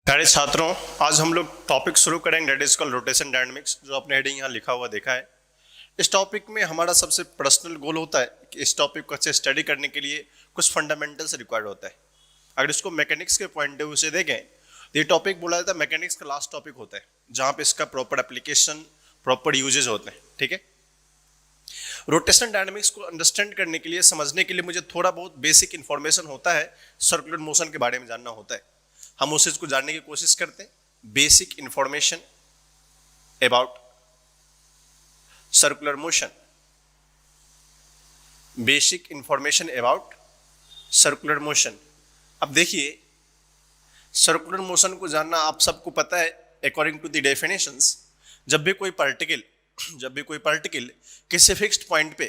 प्यारे छात्रों, आज हम लोग टॉपिक शुरू करेंगे that is called rotation dynamics, जो आपने हेडिंग यहाँ लिखा हुआ देखा है। इस टॉपिक में हमारा सबसे पर्सनल गोल होता है कि इस टॉपिक को अच्छे स्टडी करने के लिए कुछ फंडामेंटल्स रिक्वायर्ड होता है। अगर इसको मैकेनिक्स के पॉइंट ऑफ व्यू से देखें तो ये टॉपिक बोला जाता है मैकेनिक्स का लास्ट टॉपिक होता है, जहाँ पे इसका प्रॉपर एप्लीकेशन, प्रॉपर यूजेज होते हैं। ठीक है, रोटेशन डायनामिक्स को अंडरस्टैंड करने के लिए, समझने के लिए मुझे थोड़ा बहुत बेसिक इंफॉर्मेशन होता है, सर्कुलर मोशन के बारे में जानना होता है। हम उस चीज को जानने की कोशिश करते हैं। Basic information about circular motion, basic information about circular motion. अब देखिए, सर्कुलर मोशन को जानना आप सबको पता है। अकॉर्डिंग टू द डेफिनेशंस, जब भी कोई पार्टिकल किसी फिक्स्ड पॉइंट पे,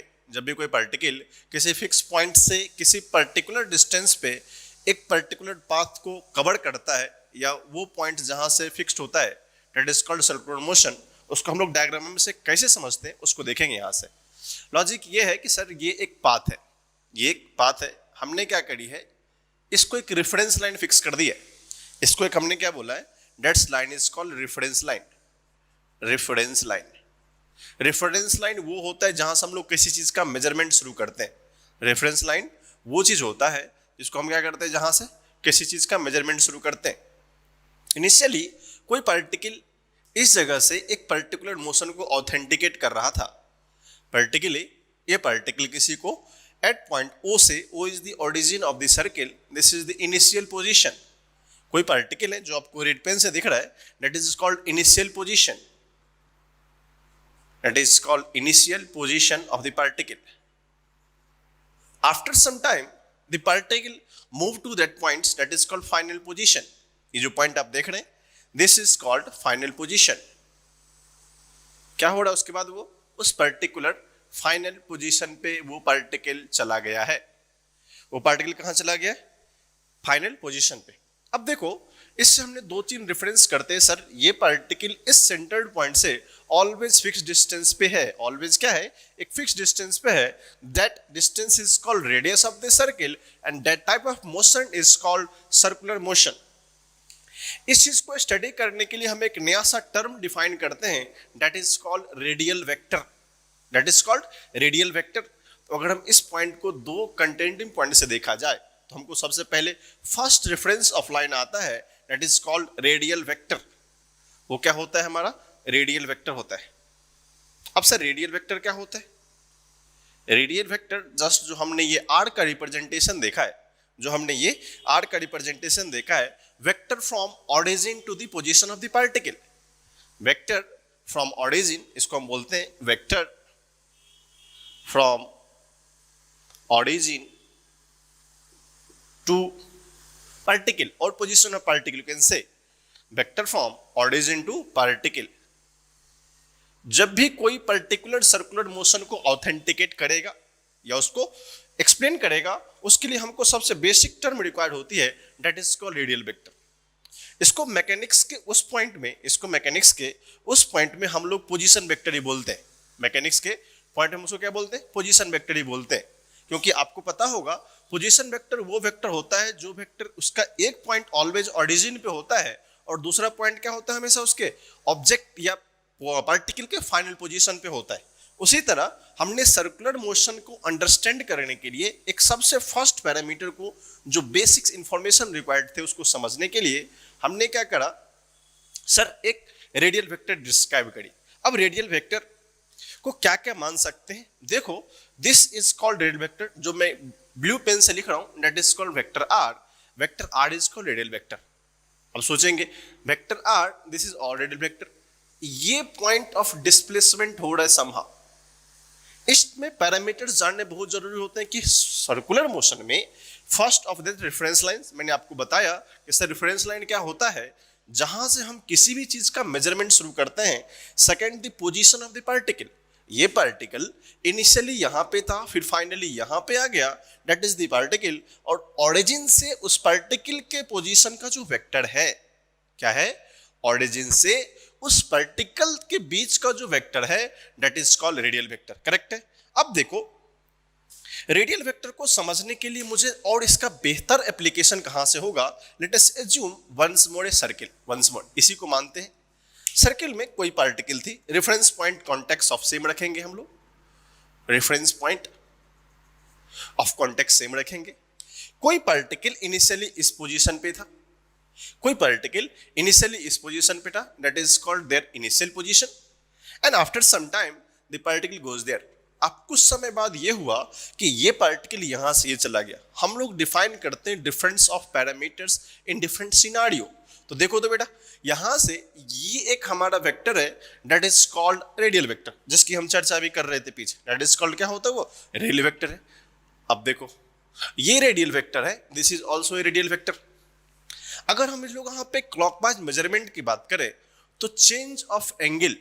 किसी फिक्स पॉइंट से किसी पर्टिकुलर डिस्टेंस पे एक पर्टिकुलर पाथ को कवर करता है, या वो पॉइंट जहां से फिक्स्ड होता है, that is called circular motion. उसको हम लोग डायग्राम में से कैसे समझते हैं उसको देखेंगे। यहां से लॉजिक ये है कि सर ये एक पाथ है, हमने क्या करी है, इसको एक रेफरेंस लाइन फिक्स कर दी है। इसको एक हमने क्या बोला है, that's line is called reference line. Reference line वो होता है जहां से हम लोग किसी चीज का मेजरमेंट शुरू करते हैं। रेफरेंस लाइन वो चीज होता है जिसको हम क्या करते हैं, जहां से किसी चीज का मेजरमेंट शुरू करते हैं। इनिशियली कोई पार्टिकल इस जगह से एक पर्टिकुलर मोशन को ऑथेंटिकेट कर रहा था। ये पार्टिकल किसी को एट पॉइंट ओ से, O is the origin of the circle, this is the initial position. कोई पार्टिकल है जो आपको रेड पेन से दिख रहा है, that is called initial position. That is called initial position of the particle. After some time, the particle move to that point, that is called final position. ये जो पॉइंट आप देख रहे हैं, this is called final position. क्या हो रहा है उसके बाद, वो उस पर्टिकुलर फाइनल पोजीशन पे वो पार्टिकल चला गया है। वो पार्टिकल कहां चला गया? फाइनल पोजीशन पे। अब देखो, इससे हमने दो तीन रेफरेंस करते हैं। सर ये पार्टिकल इस सेंटर्ड पॉइंट से ऑलवेज फिक्स डिस्टेंस पे है। ऑलवेज क्या है? एक फिक्स डिस्टेंस पे है। That distance is called radius of the circle and that type of motion is called circular motion. इस चीज को स्टडी करने के लिए हम एक नया सा टर्म डिफाइन करते हैं, that is called radial vector. तो अगर हम इस पॉइंट को दो कंटेंटिंग पॉइंट से देखा जाए तो हमको सबसे पहले फर्स्ट रेफरेंस ऑफ लाइन आता है, that is called radial vector. वो क्या होता है? हमारा रेडियल वेक्टर होता है। अब सर रेडियल वेक्टर क्या होता है? रेडियल वेक्टर जस्ट जो हमने ये आर का रिप्रेजेंटेशन देखा है, vector from origin to the position of the particle. Vector from origin, इसको हम बोलते हैं vector from origin to particle or position of particle, you can say vector from origin to particle। जब भी कोई पर्टिकुलर सर्कुलर मोशन को authenticate करेगा या उसको एक्सप्लेन करेगा, उसके लिए हमको सबसे बेसिक टर्म रिक्वायर्ड होती है, that is called radial vector. इसको मैकेनिक्स के उस पॉइंट में हम लोग पोजीशन वेक्टर ही बोलते हैं। मैकेनिक्स के पॉइंट में उसको क्या बोलते हैं? पोजीशन वेक्टर ही बोलते हैं। क्योंकि आपको पता होगा पोजीशन वेक्टर वो वेक्टर होता है जो वेक्टर उसका एक पॉइंट ऑलवेज ओरिजिन पे होता है और दूसरा पॉइंट क्या होता है? हमेशा उसके ऑब्जेक्ट या पार्टिकल के फाइनल पोजीशन पे होता है। उसी तरह हमने सर्कुलर मोशन को अंडरस्टैंड करने के लिए एक सबसे फर्स्ट पैरामीटर को, जो बेसिक्स इंफॉर्मेशन रिक्वायर्ड थे उसको समझने के लिए हमने क्या करा, सर एक रेडियल वेक्टर डिस्क्राइब करी। अब रेडियल वेक्टर को क्या क्या मान सकते हैं? देखो, this is called radial vector, जो मैं ब्लू पेन से लिख रहा हूं, that is called vector R is called radial vector. अब सोचेंगे vector R, this is all radial vector, ये पॉइंट ऑफ डिस्प्लेसमेंट हो रहा है समहाउ। इसमें पैरामीटर्स जानने बहुत जरूरी होते हैं कि सर्कुलर मोशन में first of the reference line, मैंने आपको बताया कि सर रेफरेंस लाइन क्या होता है, जहां से हम किसी भी चीज का मेजरमेंट शुरू करते हैं। Second, the position of the particle. ये पार्टिकल इनिशियली यहां पे था, फिर फाइनली यहां पे आ गया, दैट इज द पार्टिकल। और ओरिजिन से उस पार्टिकल के पोजीशन का जो वेक्टर है, क्या है? ओरिजिन से उस पार्टिकल के बीच का जो वेक्टर है, that is called radial vector. Correct है? अब देखो, रेडियल वेक्टर को समझने के लिए मुझे और इसका बेहतर एप्लीकेशन कहां से होगा, let us assume once more a circle, once more इसी को मानते हैं। सर्किल में कोई पार्टिकल थी, reference point context of same रखेंगे हम लोग, reference point of context same रखेंगे। कोई पार्टिकल इनिशियली इस पोजीशन पे था, कोई पार्टिकल इनिशियली इस पोजीशन पे था, that is called their initial position, and after some time the particle goes there. अब कुछ समय बाद ये हुआ कि ये पार्टिकल यहां से ये चला गया। हम लोग डिफाइन करते हैं difference of parameters in different scenario. तो देखो तो बेटा, यहां से ये एक हमारा वेक्टर है, that is called radial vector, जिसकी हम चर्चा भी कर रहे थे पीछे। दैट इज कॉल्ड क्या होता है, वो रेडियल वेक्टर है। अब देखो ये रेडियल वेक्टर है, this is also a radial vector. अगर हम इस लोग यहाँ पे क्लॉकवाइज मेजरमेंट की बात करें तो change of angle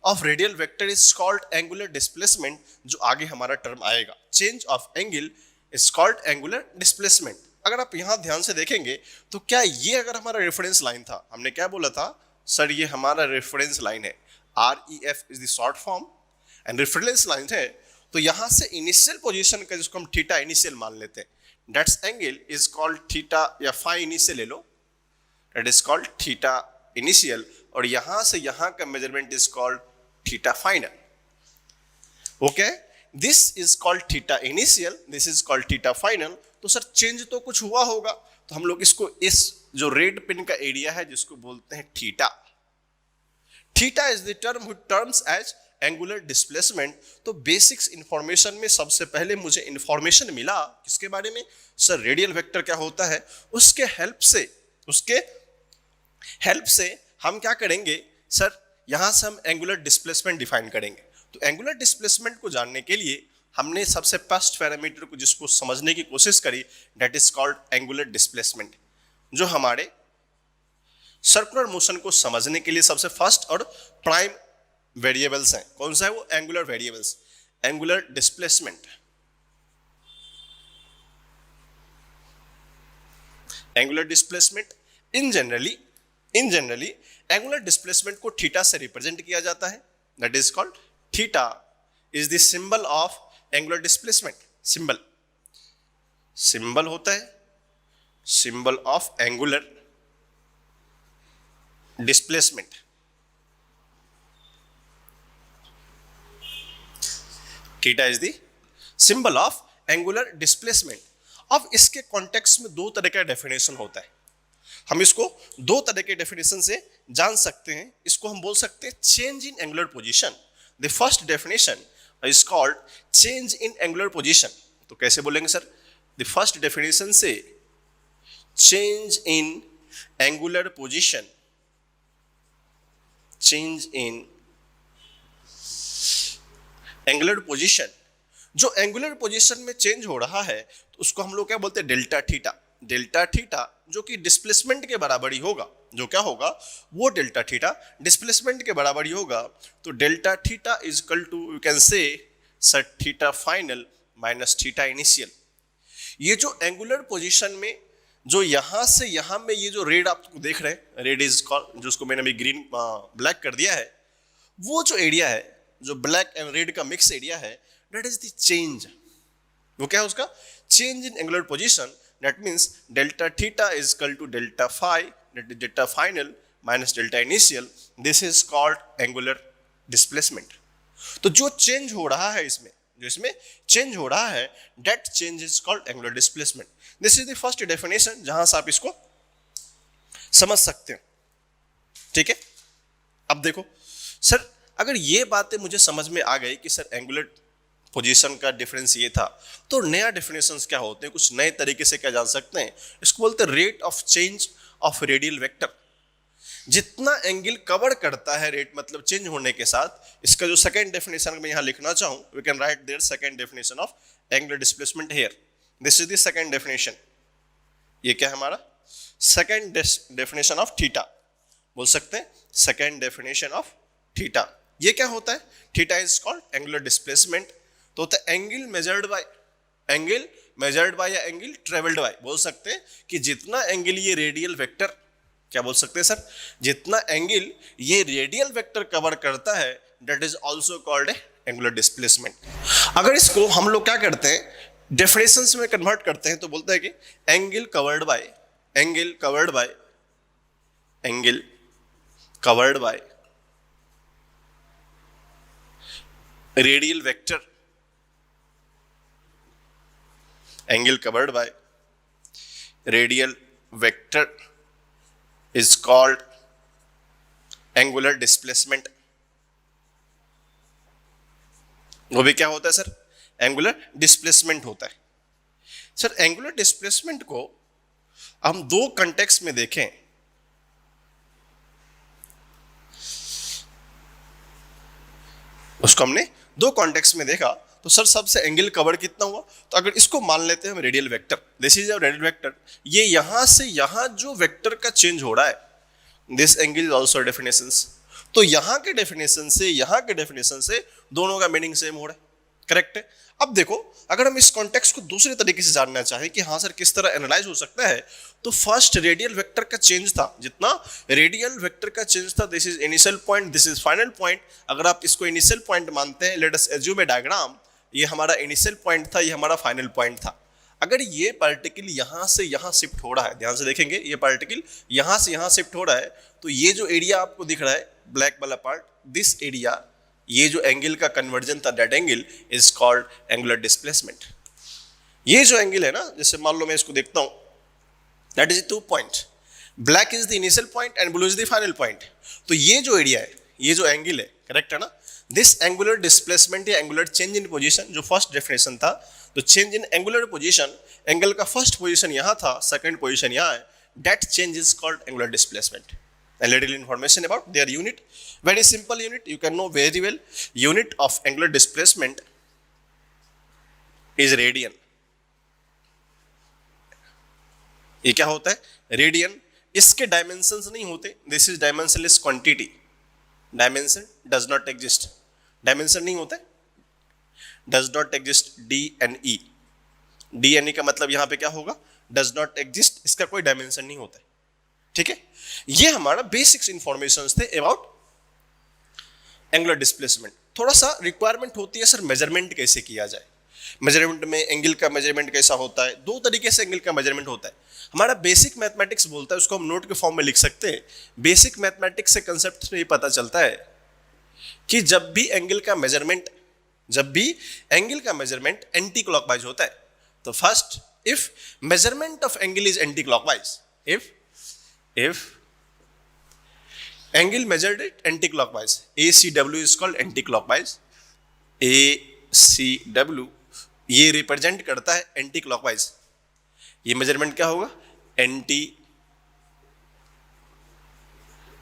of radial vector is called angular displacement, जो आगे हमारा टर्म आएगा। Change of angle is called angular displacement. अगर आप यहां ध्यान से देखेंगे तो क्या ये अगर हमारा रेफरेंस लाइन था, हमने क्या बोला था सर, ये हमारा रेफरेंस लाइन है, REF is the short form, and reference line है, तो यहां से इनिशियल पोजीशन का जिसको हम थीटा इनिशियल मान लेते हैं, that's angle is called theta या फाई इनिशियल ले लो, that is called theta initial, और यहां से यहां का measurement is called theta final. Okay, this is called theta initial, this is called theta final. तो सर चेंज तो कुछ हुआ होगा, तो हम लोग इसको इस जो रेड पिन का एरिया है जिसको बोलते हैं theta, theta is the term which terms as angular displacement. तो बेसिक्स इंफॉर्मेशन में सबसे पहले मुझे इंफॉर्मेशन मिला किसके बारे में, सर रेडियल वेक्टर क्या होता है, उसके हेल्प से हम क्या करेंगे सर, यहां से हम एंगुलर डिस्प्लेसमेंट डिफाइन करेंगे। तो एंगुलर डिस्प्लेसमेंट को जानने के लिए हमने सबसे फर्स्ट पैरामीटर को जिसको समझने की कोशिश करी, that is called angular displacement, जो हमारे सर्कुलर मोशन को समझने के लिए सबसे फर्स्ट और प्राइम वेरिएबल्स हैं। कौन सा है वो, angular variables, angular displacement. Angular displacement in generally angular displacement को थीटा से रिप्रेजेंट किया जाता है, that is called theta is the symbol of angular displacement. Symbol होता है symbol of angular displacement. Theta is the symbol of angular displacement. अब इसके context में दो तरह का डेफिनेशन होता है, हम इसको दो तरह के डेफिनेशन से जान सकते हैं। इसको हम बोल सकते हैं change in angular position. The first definition is called change in angular position. तो कैसे बोलेंगे सर, द फर्स्ट डेफिनेशन से change in angular position, change in angular position, जो एंगुलर पोजीशन में चेंज हो रहा है तो उसको हम लोग क्या बोलते हैं, डेल्टा थीटा। डेल्टा थीटा जो कि डिस्प्लेसमेंट के बराबर ही होगा, जो क्या होगा वो डेल्टा थीटा डिस्प्लेसमेंट के बराबर ही होगा। तो delta theta is equal to you can say sir theta final minus theta initial. ये जो एंगुलर पोजीशन में जो यहां से यहां में ये जो रेड आप देख रहे हैं, रेड इज कॉल्ड, जिसको मैंने अभी ग्रीन ब्लैक कर दिया है, वो जो एरिया है जो ब्लैक एंड रेड का मिक्स एरिया है, दैट इज द चेंज। वो क्या है उसका, change in angular position. That means delta theta is equal to delta phi, that is delta final minus delta initial, this is called angular displacement. तो जो change हो रहा है इसमें, जो इसमें चेंज हो रहा है, that change is called angular displacement. This is the first definition जहां से आप इसको समझ सकते हो, ठीक है। अब देखो सर, अगर ये बातें मुझे समझ में आ गई कि सर एंगुलर पोजीशन का डिफरेंस ये था, तो नया डेफिनेशंस क्या होते हैं, कुछ नए तरीके से क्या जान सकते हैं, इसको बोलते हैं rate of change of radial vector. जितना एंगल कवर करता है रेट मतलब चेंज होने के साथ, इसका जो सेकंड डेफिनेशन मैं यहां लिखना चाहूं, we can write their second definition of angular displacement here, this is the second definition. ये क्या है हमारा सेकंड डेफिनेशन ऑफ थीटा, बोल सकते हैं सेकंड डेफिनेशन ऑफ थीटा। ये क्या होता है, theta is called angular displacement. तो होता है एंगल मेजर्ड बाय या एंगल ट्रेवल्ड बाय। बोल सकते हैं कि जितना एंगल ये रेडियल वेक्टर, क्या बोल सकते हैं सर, जितना एंगल ये रेडियल वेक्टर कवर करता है, that is also called angular displacement. अगर इसको हम लोग क्या करते हैं, डेफिनेशंस में कन्वर्ट करते हैं, तो बोलते हैं कि angle covered by radial vector, angle covered by radial vector is called angular displacement। वो भी क्या होता है सर, एंगुलर डिस्प्लेसमेंट होता है। सर एंगुलर डिस्प्लेसमेंट को हम दो कॉन्टेक्स्ट में देखें, उसको हमने दो कॉन्टेक्स्ट में देखा, तो सर सबसे एंगल कवर कितना हुआ, तो अगर इसको मान लेते हैं हम radial vector, this is a radial vector, ये यहां से यहां जो वेक्टर का चेंज हो रहा है, this angle is also definitions, तो यहां के डेफिनेशन से यहां के डेफिनेशन से दोनों का मीनिंग सेम हो रहा है, करेक्ट है। अब देखो अगर हम इस कॉन्टेक्स्ट को दूसरे तरीके से जानना चाहें कि हाँ सर किस तरह एनालाइज हो सकता है, तो फर्स्ट रेडियल वेक्टर का चेंज था, जितना रेडियल वेक्टर का चेंज था, this is initial point, this is final point. अगर आप इसको इनिशियल पॉइंट मानते हैं, लेट अस एज्यूम ए डायग्राम, ये हमारा इनिशियल पॉइंट था, ये हमारा फाइनल पॉइंट था। अगर ये पार्टिकल यहां से यहां शिफ्ट हो रहा है, ध्यान से देखेंगे, ये पार्टिकल यहां से यहां शिफ्ट हो रहा है, तो ये जो एरिया आपको दिख रहा है ब्लैक वाला पार्ट, दिस एरिया, ये जो एंगल का कन्वर्जन था, that angle is called angular displacement. ये जो एंगल है ना, जैसे मान लो मैं इसको देखता हूं, that is 2 point, black is the initial point and blue is the final point. तो ये जो एरिया है, ये जो एंगल है, करेक्ट है ना, दिस एंगुलर डिस्प्लेसमेंट या एंगुलर चेंज इन पोजीशन, जो फर्स्ट डेफिनेशन था, तो change in angular position, angle का फर्स्ट पोजीशन यहां था, सेकंड पोजीशन यहां है, that change is called angular displacement. A little information about their unit, very simple unit, you can know very well, unit of angular displacement is radian। ये क्या होता है, radian. इसके dimensions नहीं होते, this is dimensionless quantity, dimension does not exist, dimension नहीं होता, does not exist, D N E का मतलब यहां पे क्या होगा, डज नॉट एग्जिस्ट, इसका कोई डायमेंशन नहीं होता है, ठीक है। ये हमारा बेसिक्स इंफॉर्मेशंस थे अबाउट एंगुलर डिस्प्लेसमेंट। थोड़ा सा रिक्वायरमेंट होती है सर मेजरमेंट कैसे किया जाए, मेजरमेंट में एंगल का मेजरमेंट कैसा होता है, दो तरीके से एंगल का मेजरमेंट होता है। हमारा बेसिक मैथमेटिक्स बोलता है, उसको हम नोट के फॉर्म में लिख सकते हैं। बेसिक मैथमेटिक्स से कंसेप्ट में ये पता चलता है कि जब भी एंगल का मेजरमेंट एंटी क्लॉकवाइज होता है, तो first if measurement of angle is anti clockwise, if angle measured at anti-clockwise, ACW is called anti-clockwise, ACW ये रिप्रेजेंट करता है एंटी क्लॉकवाइज, ये मेजरमेंट क्या होगा, एंटी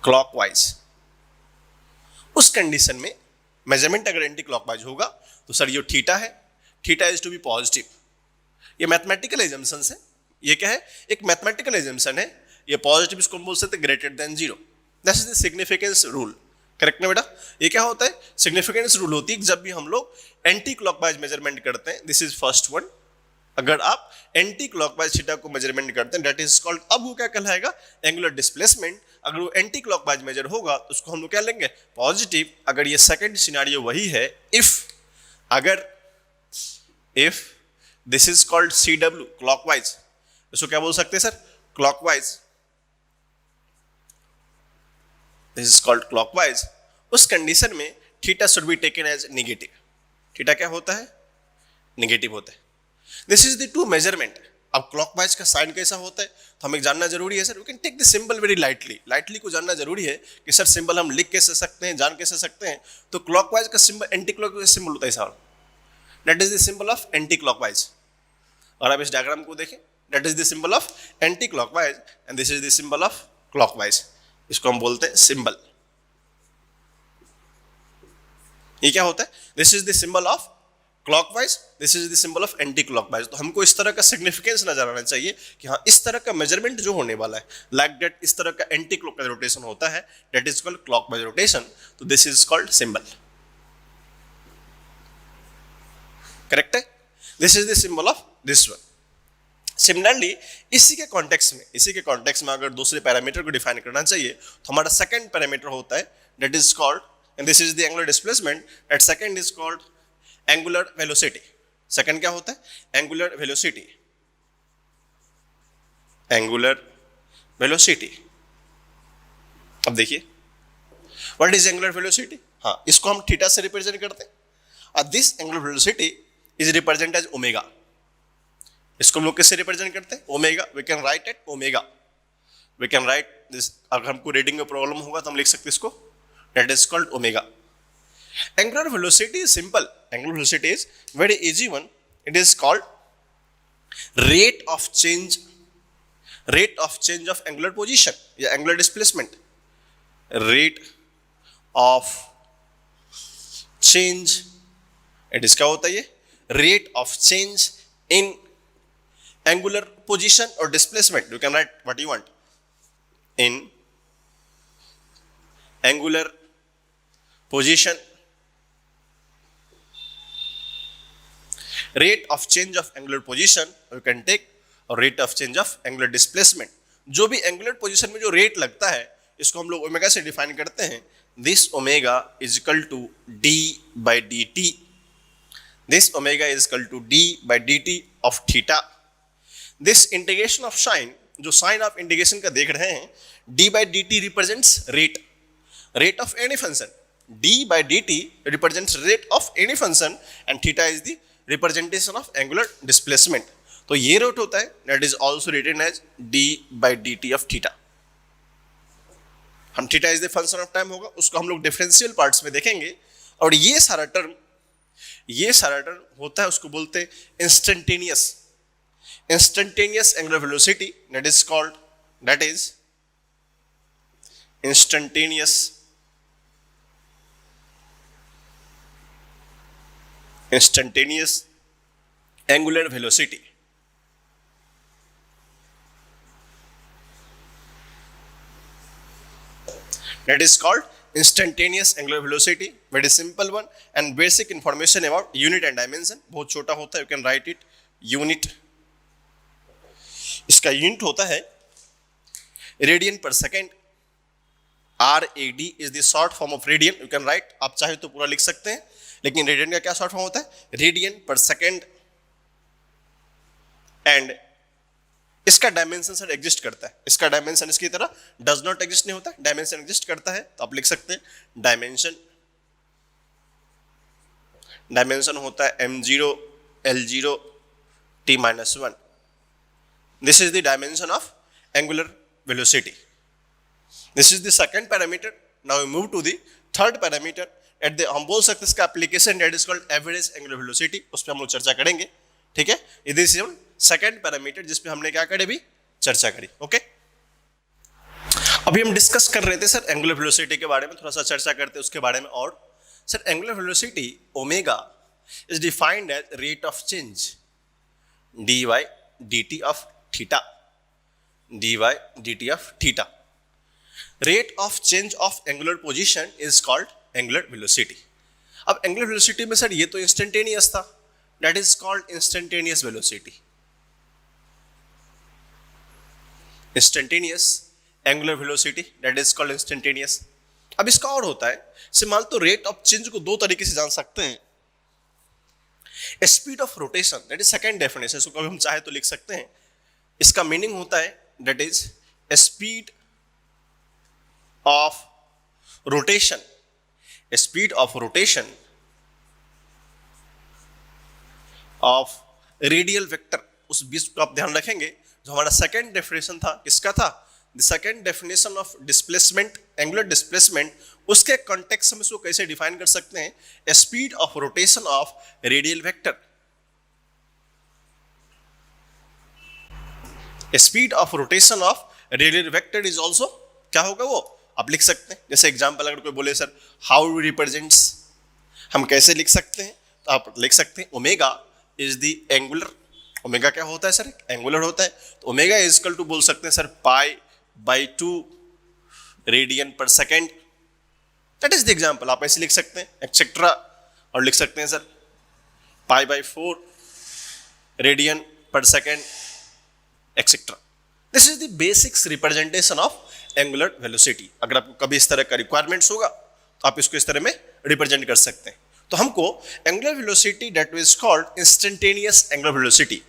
क्लॉकवाइज। उस कंडीशन में मेजरमेंट अगर एंटी क्लॉकवाइज होगा, तो सर ये थीटा है, theta is to be positive. ये मैथमेटिकल एजम्पशन है, ये क्या है, एक मैथमेटिकल एजम्पशन है, ये पॉजिटिव इसको हम बोल सकते हैं greater than zero, that is the significance rule, correct ना बेटा। ये क्या होता है, सिग्निफिकेंस रूल होती है जब भी हम लोग एंटी क्लॉकवाइज मेजरमेंट करते हैं, दिस इज फर्स्ट वन। अगर आप एंटी क्लॉकवाइज थीटा को मेजरमेंट करते हैं, दैट इज कॉल्ड, अब वो क्या कहलाएगा, एंगुलर डिस्प्लेसमेंट। अगर वो एंटी क्लॉकवाइज मेजर होगा तो उसको हम लोग क्या लेंगे, पॉजिटिव। अगर ये सेकंड सिनेरियो वही है, if this is called CW clockwise, इसको क्या बोल सकते हैं sir, clockwise, this is called clockwise. उस कंडीशन में theta should be taken as negative, theta क्या होता है, नेगेटिव होता है। This is the two measurement. अब क्लॉकवाइज का साइन कैसा होता है, तो हमें जानना जरूरी है sir, we can take the symbol very lightly को जानना जरूरी है कि सर सिंबल हम लिख कैसे सकते हैं, जान कैसे सकते हैं। तो क्लॉकवाइज का सिंबल एंटी क्लॉकवाइज सिंबल होता है sir, that is the symbol of anti clockwise. और आप इस डायग्राम को देखें, that is the symbol of anti clockwise and this is the symbol of clockwise, इसको हम बोलते हैं सिंबल। ये क्या होता है, this is the symbol of clockwise, this is the symbol of anti clockwise. तो हमको इस तरह का सिग्निफिकेंस नजर आना चाहिए कि हाँ इस तरह का मेजरमेंट जो होने वाला है, लाइक दैट इस तरह का एंटी क्लॉकवाइज रोटेशन होता है, that is called clockwise rotation, तो this is called symbol, correct है। This is the symbol of this one. Similarly इसी के कॉन्टेक्स्ट में अगर दूसरे पैरामीटर को डिफाइन करना चाहिए, तो हमारा सेकंड पैरामीटर होता है, that is called and this is the angular displacement, and second is called angular velocity. second क्या होता है? angular velocity. angular velocity. अब देखिए व्हाट इज एंगुलर वेलोसिटी. हाँ, इसको हम थीटा से रिप्रेजेंट करते हैं, और this angular velocity is represent as omega. इसको हम लोग किससे रिप्रेजेंट करते हैं? Omega. We can write at omega. We can write this. अगर हमको रीडिंग में प्रॉब्लम होगा तो हम लिख सकते हैं इसको, that is called omega. Angular velocity is simple. Angular velocity is very easy one. It is called rate of change of angular position या angular displacement. Rate of change, it is क्या होता है? ये rate of change in angular position और displacement. You can write what you want in angular position, rate of change of angular position. You can take और rate of change of angular displacement. जो भी angular position में जो rate लगता है इसको हम लोग ओमेगा से डिफाइन करते हैं. This omega is equal to D by D T. This omega is equal to D by D T of theta. This integration of sign, जो साइन ऑफ इंटीग्रेशन का देख रहे हैं, D by D T represents rate of any function. D by D T represents rate of any function, and theta is the representation of angular displacement. तो ये rate होता है, that is also written as d by D T of theta. हम theta is the function of time होगा, उसको हम लोग differential parts में देखेंगे. और ये सारा टर्म होता है, उसको बोलते हैं instantaneous angular velocity. That is instantaneous angular velocity. That is called instantaneous angular velocity. Very simple one, and basic information about unit and dimension. बहुत छोटा होता है, you can write it unit. इसका यूनिट होता है रेडियन पर second. RAD is the short form of radian. You can write, आप चाहे तो पूरा लिख सकते हैं, लेकिन रेडियन का क्या शॉर्ट फॉर्म होता है? रेडियन पर सेकेंड. एंड इसका डायमेंशन सर एग्जिस्ट करता है. इसका डायमेंशन इसकी तरह डज नॉट एग्जिस्ट नहीं होता, डायमेंशन एग्जिस्ट करता है. तो आप लिख सकते हैं डायमेंशन होता है m0 l0 t-1. This is the dimension of angular velocity. This is the second parameter. Now we move to the third parameter. हम बोल सकते हैं इसका application, that is called average angular velocity. उस पर हम लोग चर्चा करेंगे. ठीक है, दिस इज सेकंड पैरामीटर जिसपे हमने क्या करी भी चर्चा करी. ओके, अभी हम डिस्कस कर रहे थे सर एंगुलर वेलोसिटी के बारे में, थोड़ा सा चर्चा करते हैं उसके बारे में. और sir angular velocity omega is defined as rate of change D by D T of theta. Rate of change of angular position is called angular velocity. अब एंगुलर वेलोसिटी में सर ये तो इंस्टेंटेनियस था, that is called instantaneous velocity. Instantaneous angular velocity, that is called instantaneous. अब इसका और होता है, मान तो रेट ऑफ चेंज को दो तरीके से जान सकते हैं. Speed of rotation, that is second definition. इसको कभी हम चाहे तो लिख सकते हैं. इसका मीनिंग होता है that is speed of rotation. Speed of rotation of radial vector. उस बीच को आप ध्यान रखेंगे. जो हमारा सेकंड डेफिनेशन था, किसका था? The second definition of displacement, angular displacement. उसके कॉन्टेक्स्ट में इसको कैसे डिफाइन कर सकते हैं? Speed of rotation of radial vector. Speed of rotation of radial vector is also क्या होगा वो आप लिख सकते हैं. जैसे एग्जांपल अगर कोई बोले सर हाउ रिप्रेजेंट्स, हम कैसे लिख सकते हैं? तो आप लिख सकते हैं omega is the angular. Omega क्या होता है सर? एंगुलर होता है. तो ओमेगा इज इक्वल टू बोल सकते हैं सर पाई बाई 2 रेडियन पर second. That is the example. आप ऐसे लिख सकते हैं एक्सेट्रा. और लिख सकते हैं सर पाई बाई 4 रेडियन पर second etcetera. This is the basics representation of angular velocity. अगर आपको कभी इस तरह का रिक्वायरमेंट्स होगा आप इसको इस तरह में रिप्रेजेंट कर सकते हैं। तो हमको angular velocity that is called instantaneous angular velocity,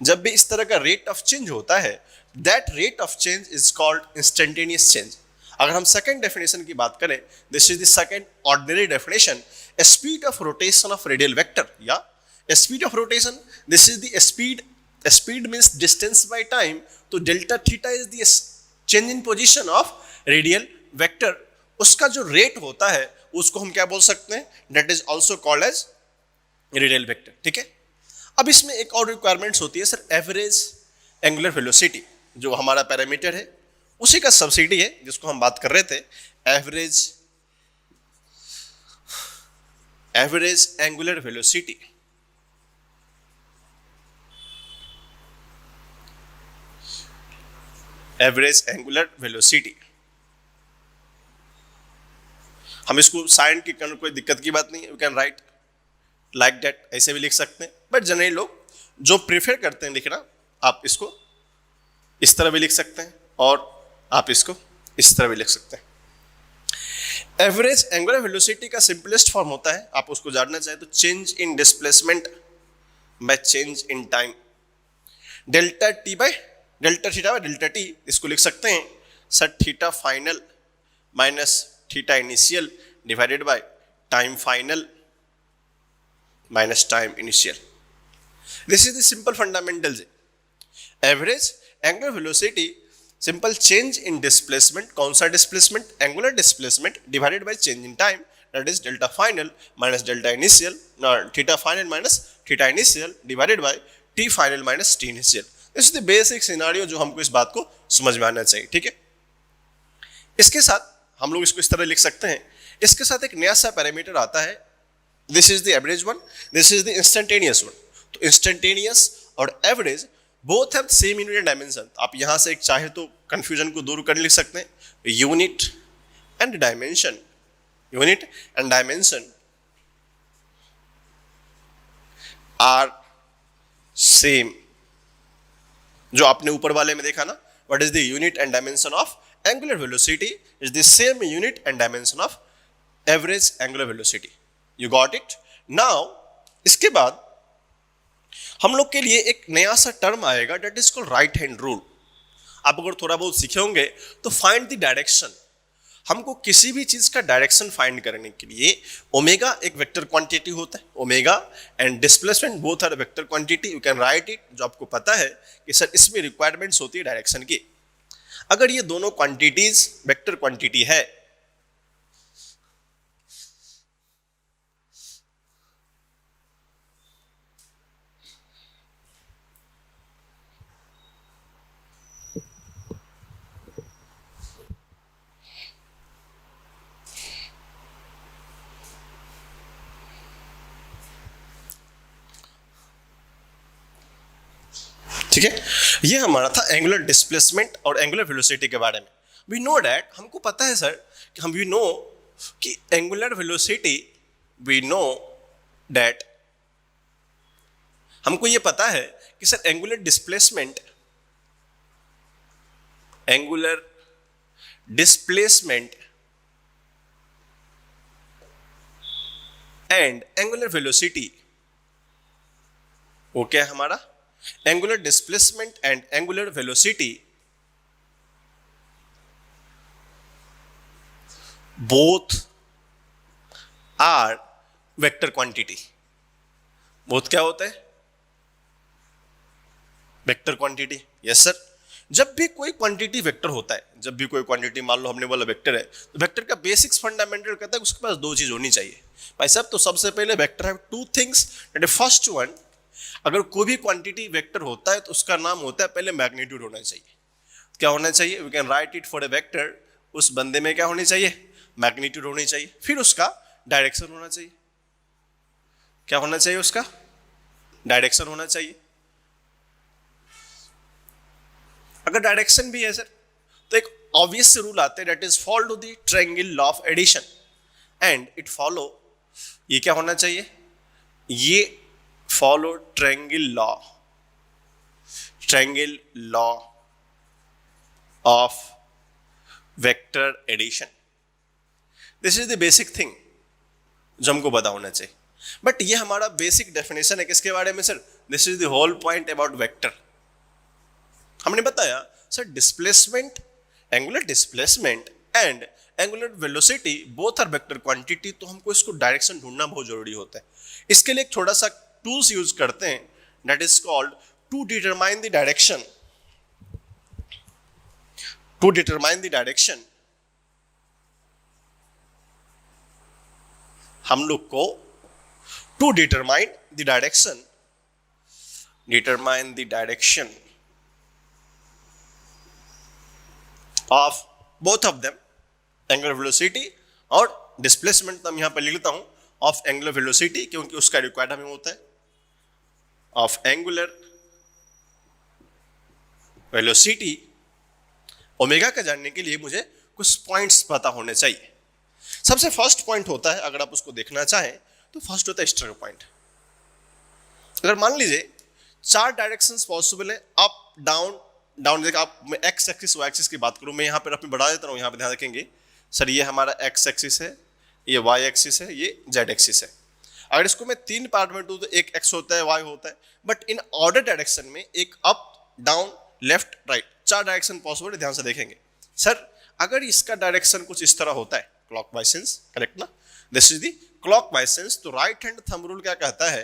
जब भी इस तरह का रेट ऑफ चेंज होता है, that rate of change is called instantaneous change. अगर हम सेकंड डेफिनेशन की बात करें, this is the second ordinary definition, speed of rotation of radial vector, या speed of rotation, this is the speed, speed means distance by time, तो delta theta is the change in position of radial vector, उसका जो rate होता है उसको हम क्या बोल सकते हैं, that is also called as radial vector. ठीक है, अब इसमें एक और रिक्वायरमेंट्स होती है सर, एवरेज एंगुलर वेलोसिटी, जो हमारा पैरामीटर है उसी का सब्सिडी है जिसको हम बात कर रहे थे, average angular velocity. Average angular velocity, हम इसको साइन की करने कोई दिक्कत की बात नहीं है, we can write like that, ऐसे भी लिख सकते हैं, बट जनरली लोग जो प्रेफर करते हैं लिखना, आप इसको इस तरह भी लिख सकते हैं और आप इसको इस तरह भी लिख सकते हैं। एवरेज एंगुलर वेलोसिटी का सिंपलेस्ट फॉर्म होता है, आप उसको जानना चाहें तो change in displacement bye change in time, delta T by delta theta by delta T, इसको लिख सकते हैं sir theta final minus theta initial divided by time final minus time initial. This is the simple fundamentals. Average angular velocity simple change in displacement, कौन सा displacement, angular displacement divided by change in time, that is delta final minus delta initial, theta final minus theta initial divided by T final minus T initial. This is the basic scenario जो हमको इस बात को समझ में आना चाहिए। ठीक है, इसके साथ हम लोग इसको इस तरह लिख सकते हैं, इसके साथ एक नया सा पैरामीटर आता है, this is the average one, this is the instantaneous one. तो इंस्टेंटेनियस और average both have same unit and dimension. आप यहां से एक चाहे तो कंफ्यूजन को दूर कर लिख सकते हैं, unit and dimension, unit and dimension are same. जो आपने ऊपर वाले में देखा ना, what is the unit and dimension of angular velocity is the same unit and dimension of average angular velocity. You got it. Now इसके बाद हम लोग के लिए एक नया सा टर्म आएगा, that is called right hand rule. आप अगर थोड़ा बहुत सीखे होंगे तो फाइंड द डायरेक्शन, हमको किसी भी चीज का डायरेक्शन फाइंड करने के लिए ओमेगा एक वेक्टर क्वांटिटी होता है, omega and displacement both are vector quantity, you can write it. जो आपको पता है कि सर इसमें रिक्वायरमेंट्स होती है डायरेक्शन की, अगर ये दोनों क्वांटिटीज वेक्टर क्वांटिटी है ठीक है, ये हमारा था एंगुलर डिस्प्लेसमेंट और एंगुलर वेलोसिटी के बारे में। वी नो डैट, हमको पता है सर कि हम वी नो कि angular velocity, we know that, हमको ये पता है कि sir angular displacement, angular displacement and angular velocity, वो क्या है हमारा, angular displacement and angular velocity both are vector quantity. Both क्या होता है, वेक्टर क्वांटिटी। यस सर, जब भी कोई क्वांटिटी वेक्टर होता है, जब भी कोई क्वांटिटी मान लो हमने बोला वेक्टर है, तो वेक्टर का बेसिक्स फंडामेंटल कहता है उसके पास दो चीज होनी चाहिए भाई साहब। तो सबसे पहले vector have two things, that is first one, अगर कोई भी क्वांटिटी वेक्टर होता है तो उसका नाम होता है पहले मैग्नीट्यूड होना चाहिए। क्या होना चाहिए, we can write it for a vector, उस बंदे में क्या होनी चाहिए, मैग्नीट्यूड होनी चाहिए। फिर उसका डायरेक्शन होना चाहिए, क्या होना चाहिए, उसका डायरेक्शन होना चाहिए। अगर डायरेक्शन भी है सर तो एक ऑब्वियस रूल आते हैं, that is follow the triangle law of addition and it follow, ये क्या होना चाहिए, ये follow triangle law of vector addition. This is the basic thing जो हमको पता होना चाहिए। बट ये हमारा बेसिक डेफिनेशन है किसके बारे में sir? This is the whole point about vector. हमने बताया sir displacement, angular displacement and angular velocity both are vector quantity, तो हमको इसको डायरेक्शन ढूंढना बहुत जरूरी होता है। इसके लिए एक थोड़ा सा टूल्स यूज करते हैं, that is called to determine the direction. To determine the direction हम लोग को to determine the direction, determine the direction of both of them, angular velocity और डिस्प्लेसमेंट। तो मैं यहां पर लिख लेता हूं ऑफ एंगुलर वेलोसिटी, क्योंकि उसका रिक्वायर्ड हमें होता है ऑफ एंगुलर वेलोसिटी। ओमेगा का जानने के लिए मुझे कुछ पॉइंट्स पता होने चाहिए। सबसे फर्स्ट पॉइंट होता है, अगर आप उसको देखना चाहें तो फर्स्ट होता है स्टार्ट पॉइंट। अगर मान लीजिए 4 डायरेक्शंस पॉसिबल है, अप डाउन डाउन। देखिए आप, मैं एक्स एक्सिस वाई एक्सिस की बात करूं, मैं यहाँ पर अपनी बढ़ा देता हूँ, यहाँ पे ध्यान रखेंगे सर ये हमारा एक्स एक्सिस है, ये वाई एक्सिस है, ये जेड एक्सिस है। अगर इसको मैं 3 पार्ट में दूं तो एक एक्स होता है, वाई होता है, बट इन ऑर्डर डायरेक्शन में एक up down left right 4 direction possible है। ध्यान से देखेंगे सर, अगर इसका डायरेक्शन कुछ इस तरह होता है क्लॉकवाइज सेंस, करेक्ट ना, this is the clockwise sense, तो राइट हैंड थंब रूल क्या कहता है,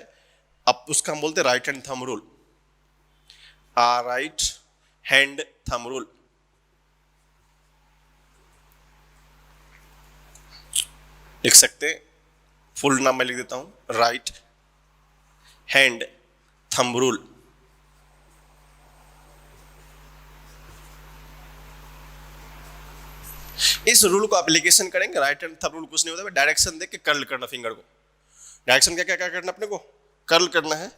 अब उसका हम बोलते हैं right hand thumb rule, right hand thumb rule. लिख सकते हैं, फुल नाम मैं लिख देता हूं, राइट हैंड थंब रूल। इस रूल को एप्लीकेशन करेंगे, राइट हैंड थंब रूल कुछ नहीं होता है, डायरेक्शन देख के कर्ल करना फिंगर को। डायरेक्शन क्या क्या क्या करना अपने को, कर्ल करना है।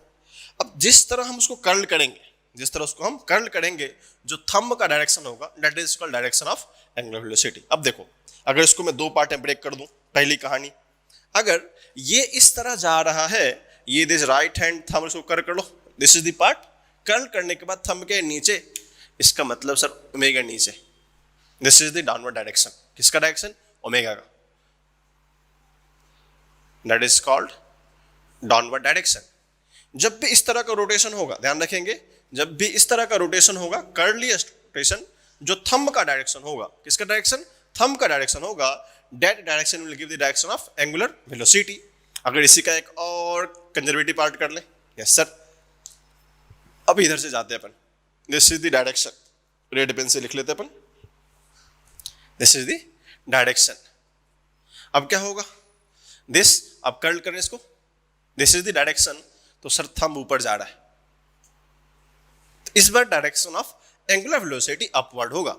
अब जिस तरह हम उसको कर्ल करेंगे, जिस तरह उसको हम कर्ल करेंगे, जो थंब का डायरेक्शन होगा that is called direction of angular velocity. अब देखो, अगर इसको मैं 2 पार्ट में ब्रेक कर दूं, पहली कहानी, अगर ये इस तरह जा रहा है, ये दिस राइट हैंड थंब, इसको कर्ल कर लो, this is the part. Curl करने के बाद थंब के नीचे, इसका मतलब सर ओमेगा नीचे, this is the downward direction. किसका डायरेक्शन? ओमेगा का, that is called downward direction. जब भी इस तरह का रोटेशन होगा, ध्यान रखेंगे, जब भी इस तरह का रोटेशन होगा, कर्ली रोटेशन, जो थंब का डायरेक्शन होगा, किसका डायरेक्शन? थंब का डायरेक्शन होगा, that direction will give the direction of angular velocity. अगर इसी का एक और कंजर्वेटिव पार्ट कर ले, यस सर, अब इधर से जाते हैं अपन, this is the direction, red pen से लिख लेते हैं अपन, दिस इज द डायरेक्शन। अब क्या होगा, दिस, अब कर्ल करें इसको, दिस इज द डायरेक्शन, तो सर थंब ऊपर जा रहा है, तो इस बार direction of angular velocity upward होगा।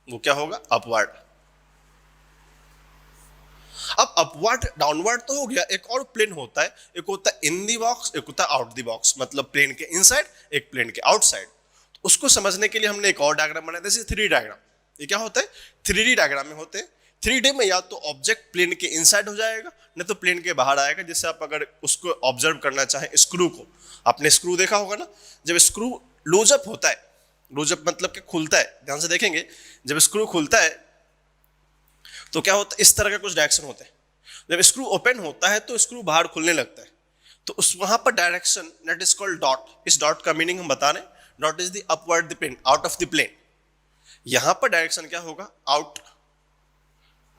वो क्या होगा? अपवर्ड। अब अपवर्ड डाउनवर्ड तो हो गया, एक और प्लेन होता है, एक होता है इन दी बॉक्स, एक होता है आउट दी बॉक्स, मतलब प्लेन के इनसाइड, एक प्लेन के आउटसाइड। तो उसको समझने के लिए हमने एक और डायग्राम बनाया, जैसे 3D डायग्राम। ये क्या होता है? 3D डायग्राम में होते हैं। 3D में या तो ऑब्जेक्ट प्लेन के इनसाइड हो जाएगा, नहीं तो प्लेन के बाहर आएगा। जैसे आप अगर उसको ऑब्जर्व करना चाहें, स्क्रू को, आपने स्क्रू देखा होगा ना, जब स्क्रू लूजअप होता है, लूजअप मतलब कि खुलता है, ध्यान से देखेंगे, जब स्क्रू खुलता है तो क्या होता है, इस तरह का कुछ डायरेक्शन होता है। जब स्क्रू ओपन होता है तो स्क्रू बाहर खुलने लगता है, तो उस वहां पर direction that is called dot. इस डॉट का मीनिंग हम बता रहे हैं, dot is the upward the plane, out of the plane. यहां पर डायरेक्शन क्या होगा? आउट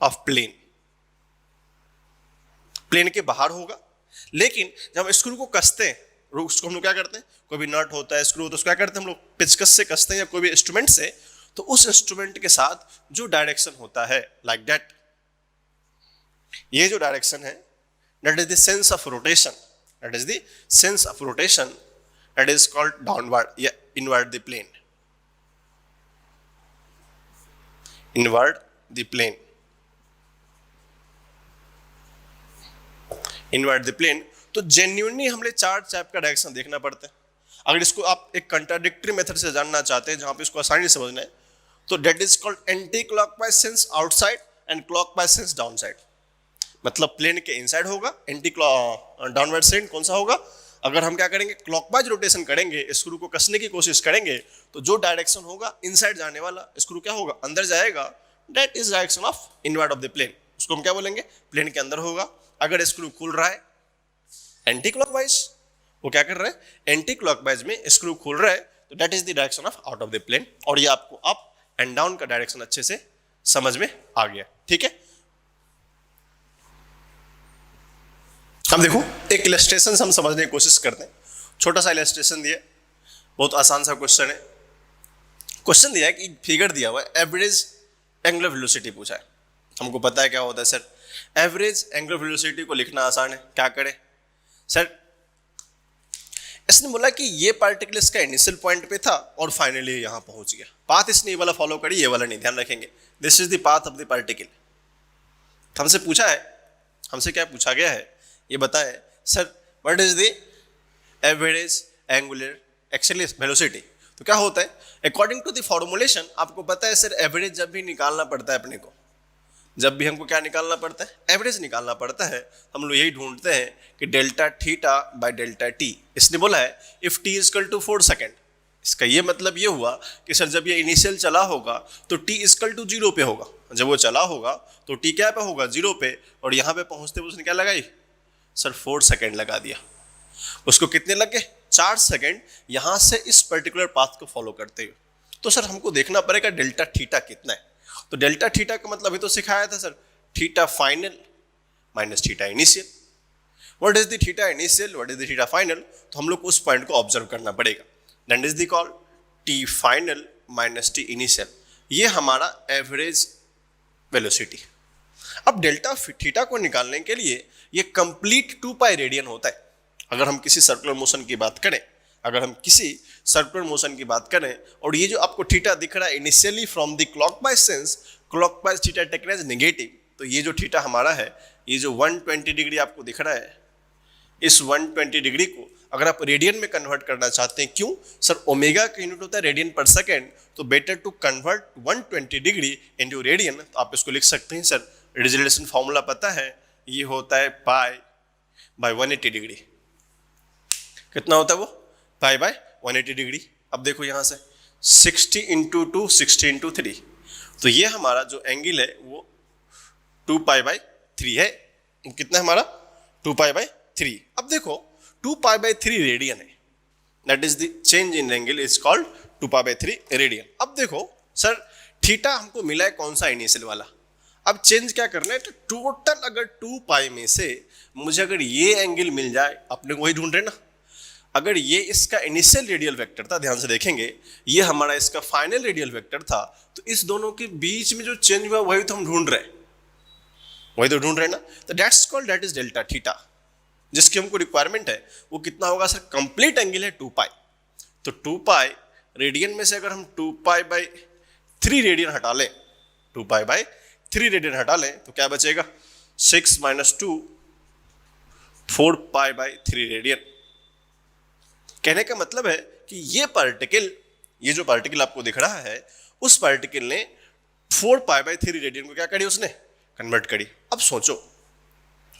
ऑफ प्लेन, प्लेन के बाहर होगा। लेकिन जब हम स्क्रू को कसते हैं, उसको हम लोग क्या करते हैं, कोई भी नट होता है, स्क्रू, तो उसको क्या करते हैं हम लोग, पेचकस से कसते हैं या कोई भी इंस्ट्रूमेंट से, तो उस इंस्ट्रूमेंट के साथ जो डायरेक्शन होता है, लाइक दैट, ये जो डायरेक्शन है, that is the sense of rotation, that is the sense of rotation, that is called downward या inward the plane, inward the plane, inward the plane. तो जेन्युइनली हमने 4 टाइप का direction देखना पड़ता है। अगर इसको आप एक कंट्राडिक्टरी मेथड से जानना चाहते हैं, जहां पे इसको आसानी से समझना है, तो that is called anti clockwise sense outside and clockwise sense downside. मतलब प्लेन के इनसाइड होगा, एंटी डाउनवर्ड सेंस कौन सा होगा? अगर हम क्या करेंगे, क्लॉकवाइज रोटेशन करेंगे, स्क्रू को कसने की कोशिश करेंगे, तो जो डायरेक्शन होगा इनसाइड जाने वाला, स्क्रू क्या होगा, अंदर जाएगा, that is direction of inward of the plane, उसको हम क्या बोलेंगे, प्लेन के अंदर होगा। अगर स्क्रू खुल रहा है एंटी क्लॉकवाइज, वो क्या कर रहा है, एंटी क्लॉकवाइज में स्क्रू खुल रहा है, तो that is the direction of out of the plane. और ये आपको अप एंड डाउन का डायरेक्शन अच्छे से समझ में आ गया, ठीक है। अब देखो एक इलस्ट्रेशन हम समझने की कोशिश करते हैं। छोटा सा इलस्ट्रेशन दिया, बहुत आसान सा क्वेश्चन है। क्वेश्चन दिया है कि फिगर दिया हुआ है, एवरेज एंगुलर वेलोसिटी पूछा है। हमको पता है क्या होता है सर, एवरेज एंगुलर वेलोसिटी को लिखना आसान है। क्या करें सर, इसने बोला कि ये पार्टिकल इसका इनिशियल पॉइंट पे था और फाइनली यहां पहुंच गया। पाथ इसने ये वाला फॉलो करी, ये वाला नहीं, ध्यान रखेंगे। This is the path of the particle. हमसे पूछा है, हमसे क्या पूछा गया है, ये बताएं sir, what is the average angular acceleration velocity. तो क्या होता है, अकॉर्डिंग टू द फॉर्मुलेशन आपको पता है सर, एवरेज जब भी निकालना पड़ता है अपने को, जब भी हमको क्या निकालना पड़ता है, एवरेज निकालना पड़ता है, हम लोग यही ढूंढते हैं कि delta theta by delta T. इसने बोला है if T is equal to 4 second, इसका ये मतलब ये हुआ कि सर जब ये इनिशियल चला होगा तो टी इजकल टू 0 पे होगा। जब वो चला होगा तो टी क्या पे होगा, 0 पे, और यहाँ पे पहुँचते हुए उसने क्या लगाई सर, 4 सेकेंड लगा दिया। उसको कितने लग गए, 4 सेकेंड, यहाँ से इस पर्टिकुलर पाथ को फॉलो करते हुए। तो सर हमको देखना पड़ेगा डेल्टा थीटा कितना है। तो डेल्टा थीटा का मतलब अभी तो सिखाया था sir, theta final minus theta initial. What is the theta initial, what is the theta final, तो हम लोग को उस पॉइंट को ऑब्जर्व करना पड़ेगा। That is the call T final minus T initial. ये हमारा एवरेज वेलोसिटी। अब डेल्टा थीटा को निकालने के लिए ये कंप्लीट 2 पाई रेडियन होता है। अगर हम किसी सर्कुलर मोशन की बात करें, अगर हम किसी सर्कुलर मोशन की बात करें, और ये जो आपको थीटा दिख रहा है initially from the clockwise sense, clockwise theta taken as negative, तो ये जो थीटा हमारा है, ये जो 120 डिग्री आपको दिख रहा है, इस 120 डिग्री को अगर आप रेडियन में कन्वर्ट करना चाहते हैं, क्यों सर, ओमेगा का यूनिट होता है रेडियन पर सेकेंड, तो better to convert 120 degree into radian. तो आप इसको लिख सकते हैं सर, रिजोल्यूशन फॉर्मूला पता है, ये होता है पाई बाय 180 डिग्री। कितना होता है वो, पाई बाय 180 डिग्री। अब देखो यहाँ से 60 इंटू 2 60 इंटू 3, तो ये हमारा जो एंगल है वो 2 पाई बाय 3 है। कितना है हमारा, 2 पाई बाय 3। अब देखो 2 पाई बाय 3 रेडियन है, that is the change in angle is called 2 pi by 3 radian. अब देखो सर, थीटा हमको मिला है कौन सा, इनिशियल वाला। अब चेंज क्या करना है, तो टोटल अगर 2 पाई में से मुझे अगर ये एंगल मिल जाए, अपने को वही ढूंढ रहे ना, अगर ये इसका इनिशियल रेडियल वेक्टर था, ध्यान से देखेंगे, ये हमारा इसका फाइनल रेडियल वेक्टर था, तो इस दोनों के बीच में जो चेंज हुआ वही तो हम ढूंढ रहे हैं, वही तो ढूंढ रहे हैं ना। तो that's called, that is delta theta, जिसकी हमको रिक्वायरमेंट है। वो कितना होगा सर, कंप्लीट एंगल है 2 पाई, तो 2 पाई रेडियन में से अगर हम 2 पाई बाय 3 रेडियन हटा लें, 2 पाई बाय 3 रेडियन हटा लें, तो क्या बचेगा, 6 माइनस 2 4 पाई बाय 3 रेडियन। कहने का मतलब है कि ये पार्टिकल, ये जो पार्टिकल आपको दिख रहा है, उस पार्टिकल ने 4 पाई बाय 3 रेडियन को क्या करी, उसने कन्वर्ट करी। अब सोचो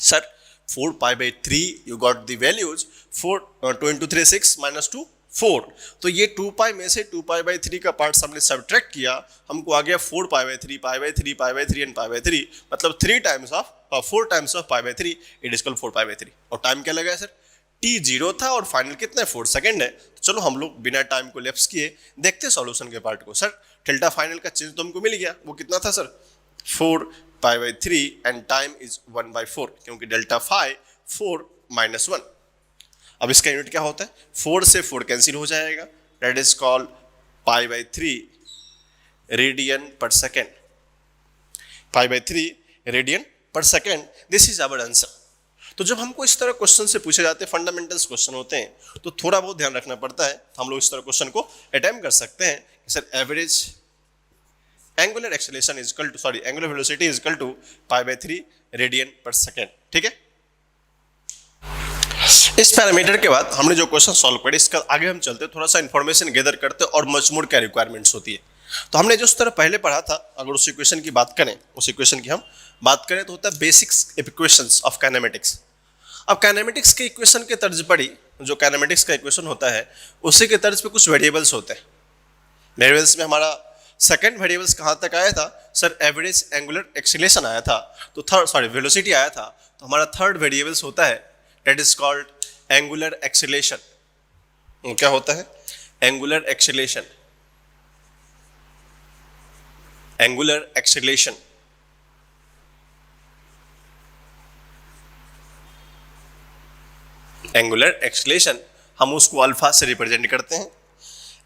sir, 4 pi by 3 you got the values, 2 into 3 6 minus 2 4, तो ये 2 पाई में से 2 पाई बाय 3 का पार्ट हमने सब्ट्रैक्ट किया, हमको आ गया 4 पाई by 3 pi by 3 pi by 3 and pi by 3, मतलब 4 times of pi by 3, it is called 4 pi by 3। और टाइम क्या लगा है सर, टी 0 था और फाइनल कितना है, 4 सेकेंड है। तो चलो हम लोग बिना टाइम को लैप्स किए देखते हैं सॉल्यूशन के पार्ट को। सर डेल्टा फाइनल का चेंज तो हमको मिल गया, वो कितना था sir, 4 pi by 3 and time is 1/4, क्योंकि डेल्टा 4 माइनस 1। अब इसका यूनिट क्या होता है, 4 से 4 कैंसिल हो जाएगा, that is called pi by 3 radian पर सेकेंड, पाई बाय 3 रेडियन पर second. This is our answer. तो जब हमको इस तरह क्वेश्चन से पूछे जाते हैं, फंडामेंटल्स क्वेश्चन होते हैं, तो थोड़ा बहुत ध्यान रखना पड़ता है। हम लोग इस तरह क्वेश्चन को अटेम्प्ट कर सकते हैं कि sir average angular acceleration is equal to, sorry, angular velocity is equal to pi by 3 radian पर सेकेंड। ठीक है, इस पैरामीटर के बाद हमने जो क्वेश्चन सॉल्व करे, इसका आगे हम चलते थोड़ा सा इंफॉर्मेशन गैदर करते और मच मोर क्या रिक्वायरमेंट्स होती है। तो हमने जिस तरह पहले पढ़ा था, अगर उस इक्वेशन की बात करें, उस इक्वेशन की हम बात करें, तो होता है बेसिक्स इक्वेशंस ऑफ काइनेमेटिक्स। अब काइनेमेटिक्स के इक्वेशन के तर्ज पड़ी, जो काइनेमेटिक्स का इक्वेशन होता है उसी के तर्ज पे कुछ वेरिएबल्स होते हैं। वेरिएबल्स में हमारा सेकंड वेरिएबल्स कहाँ तक आया था सर, एवरेज एंगुलर एक्सीलरेशन आया था, तो थर्ड सॉरी वेलोसिटी आया था, तो हमारा थर्ड वेरिएबल्स होता है that is called angular acceleration. क्या होता है, angular acceleration, angular acceleration. Angular acceleration हम उसको अल्फा से रिप्रेजेंट करते हैं।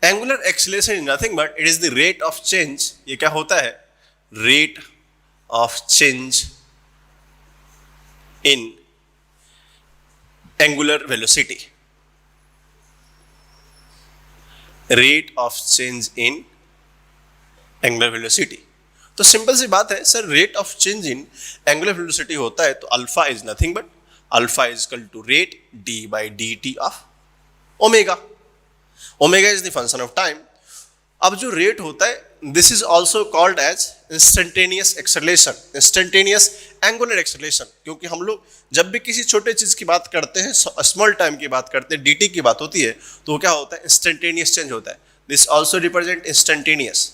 Angular acceleration is nothing but it is the rate of change, ये क्या होता है, rate of change in angular velocity, rate of change in angular velocity. तो सिंपल सी बात है sir, rate of change in angular velocity होता है तो alpha is nothing but alpha is equal to rate D by D T of omega. Omega is the function of time. अब जो rate होता है this is also called as instantaneous acceleration, instantaneous angular acceleration, क्योंकि हम लोग जब भी किसी छोटे चीज की बात करते हैं, स्मॉल टाइम की बात करते हैं, dt की बात होती है, तो क्या होता है, इंस्टेंटेनियस चेंज होता है। दिस ऑल्सो रिप्रेजेंट इंस्टेंटेनियस,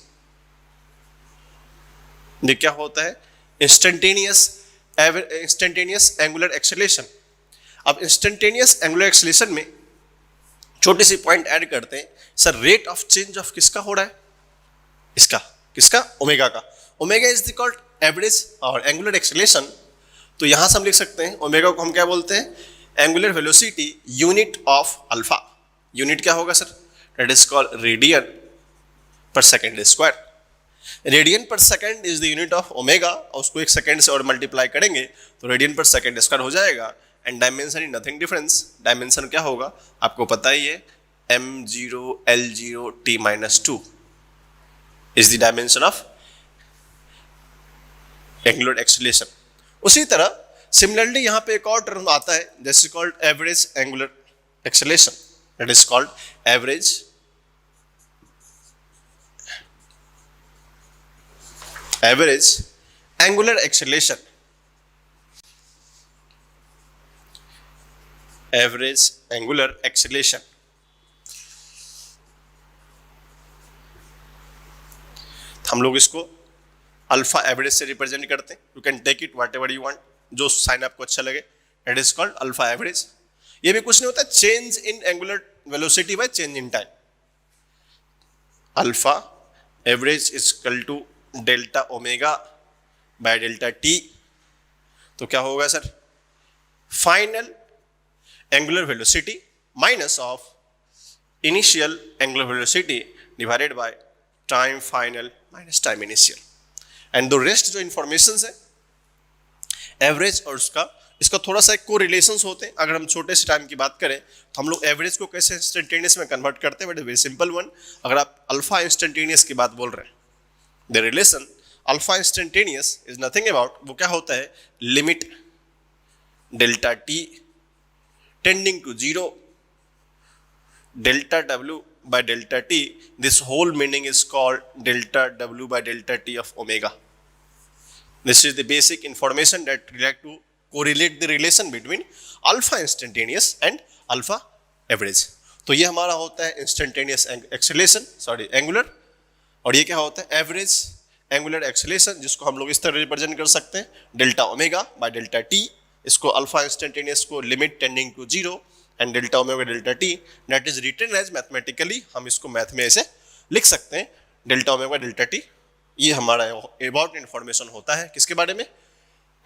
ये क्या होता है, इंस्टेंटेनियस एंगुलर एक्सेलरेशन। अब इंस्टेंटेनियस एंगुलर एक्सेलरेशन में छोटी सी पॉइंट ऐड करते हैं sir, rate of change of किसका हो रहा है, इसका, किसका, ओमेगा का। Omega is the called average और एंगुलर एक्सेलरेशन, तो यहां से हम लिख सकते हैं ओमेगा को हम क्या बोलते हैं, angular velocity unit of alpha. Unit क्या होगा sir, that is called radian पर सेकेंड स्क्वायर। रेडियन पर second is the unit of omega, और उसको एक सेकेंड से और मल्टीप्लाई करेंगे तो रेडियन पर सेकेंड स्क्वायर हो जाएगा। And dimension is nothing difference, dimension क्या होगा आपको पता ही है, m0 l0 t-2 is the dimension of angular acceleration. उसी तरह सिमिलरली यहां पे एक और टर्म आता है जैसे called average angular acceleration, that is called average angular acceleration, average angular acceleration. हम लोग इसको अल्फा एवरेज से रिप्रेजेंट करते हैं, you can take it whatever you want, जो साइन आपको अच्छा लगे, it is called alpha average. ये भी कुछ नहीं होता, change in angular velocity by change in time. Alpha average is equal to delta omega by delta T, तो क्या होगा sir, final angular velocity minus of initial angular velocity divided by time final minus time initial. And the rest जो information है average और इसका थोड़ा सा एक को रिलेशंस होते हैं। अगर हम छोटे से टाइम की बात करें तो हम लोग एवरेज को कैसे इंस्टेंटेनियस में कन्वर्ट करते हैं, बट वेरी सिंपल वन। अगर आप अल्फा इंस्टेंटेनियस की बात बोल रहे हैं, the relation alpha instantaneous is nothing about, वो क्या होता है, limit delta T tending to 0 delta w by delta t, this whole meaning is called delta w by delta t of omega. This is the basic information that relate to correlate the relation between alpha instantaneous and alpha average. तो ये हमारा होता है instantaneous acceleration, sorry angular, और ये क्या होता है average angular acceleration, जिसको हम लोग इस तरह रिप्रेजेंट कर सकते हैं delta omega by delta T. इसको अल्फा इंस्टेंटेनियस को limit tending to 0 and delta omega delta T, that is written as mathematically, हम इसको मैथ में ऐसे लिख सकते हैं डेल्टा ओमेगा डेल्टा टी। ये हमारा अबाउट इंफॉर्मेशन होता है किसके बारे में,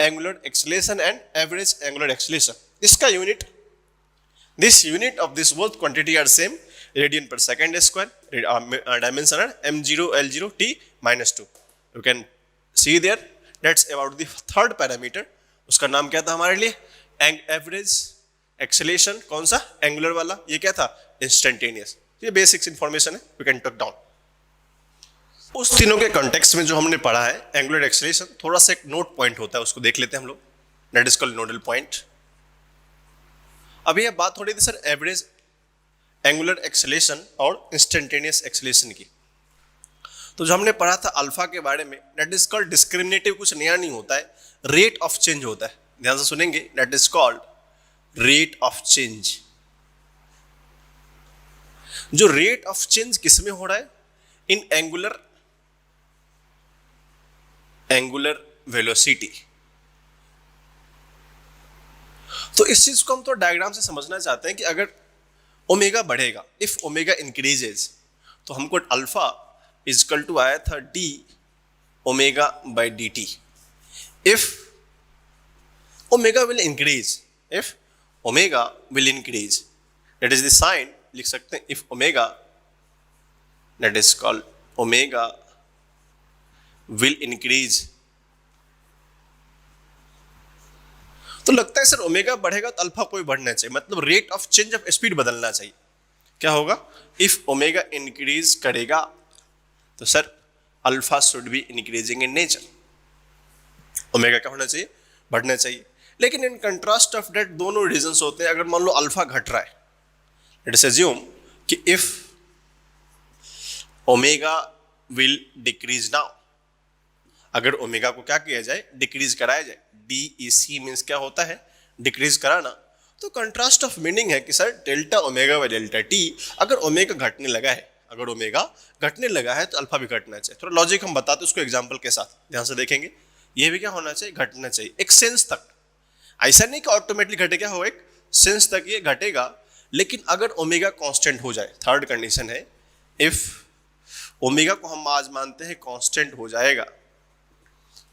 angular acceleration and average angular acceleration. इसका unit, this unit of this both quantity are same, radian पर second square, dimension m0 l0 t-2। You can see there, that's about the third parameter. उसका नाम क्या था हमारे लिए, average acceleration. कौन सा, एंगुलर वाला, ये क्या था, इंस्टेंटेनियस। ये बेसिक्स इंफॉर्मेशन है, वी कैन टॉक डाउन। उस तीनों के कॉन्टेक्स्ट में जो हमने पढ़ा है एंगुलर एक्सेलरेशन, थोड़ा सा एक नोट पॉइंट होता है, उसको देख लेते हैं हम लोग, that is called nodal point. अभी ये बात हो रही थी सर एवरेज एंगुलर एक्सेलरेशन और इंस्टेंटेनियस एक्सेलरेशन की, तो जो हमने पढ़ा था अल्फा के बारे में, दैट इज कॉल्ड डिस्क्रिमिनेटिव, कुछ नया नहीं होता है, रेट ऑफ चेंज होता है, ध्यान से सुनेंगे, that is called rate of change. जो रेट ऑफ चेंज किस में हो रहा है, इन एंगुलर एंगुलर वेलोसिटी। तो इस चीज को हम तो डायग्राम से समझना चाहते हैं कि अगर ओमेगा बढ़ेगा, इफ ओमेगा इंक्रीजेज, तो हमको अल्फा इज इक्वल टू आया था D omega by D T. If omega will increase, if omega will increase, that is the sign लिख सकते हैं, if omega, that is called omega will increase. तो लगता है सर ओमेगा बढ़ेगा तो अल्फा को भी बढ़ना चाहिए, मतलब rate of change of speed बदलना चाहिए। क्या होगा? इफ ओमेगा इंक्रीज करेगा तो sir alpha should be increasing in nature, omega क्या होना चाहिए? बढ़ना चाहिए। लेकिन इन कंट्रास्ट ऑफ डेट दोनों रीजंस होते हैं। अगर मान लो अल्फा घट रहा है, लेट अस अज्यूम कि if omega will decrease now, अगर ओमेगा को क्या किया जाए? डिक्रीज कराया जाए। DEC मीन्स क्या होता है? डिक्रीज कराना। तो कंट्रास्ट ऑफ मीनिंग है कि sir delta omega by delta T, अगर ओमेगा घटने लगा है, अगर ओमेगा घटने लगा है तो अल्फा भी घटना चाहिए। थोड़ा लॉजिक हम बताते उसको एग्जांपल के साथ, ध्यान से देखेंगे। ये भी क्या होना चाहिए? घटना चाहिए एक सेंस तक। ऐसा नहीं कि ऑटोमेटिकली घटेगा, हो एक सेंस तक ये घटेगा। लेकिन अगर ओमेगा कांस्टेंट हो जाए, थर्ड कंडीशन है, इफ ओमेगा को हम आज मानते हैं कांस्टेंट हो जाएगा,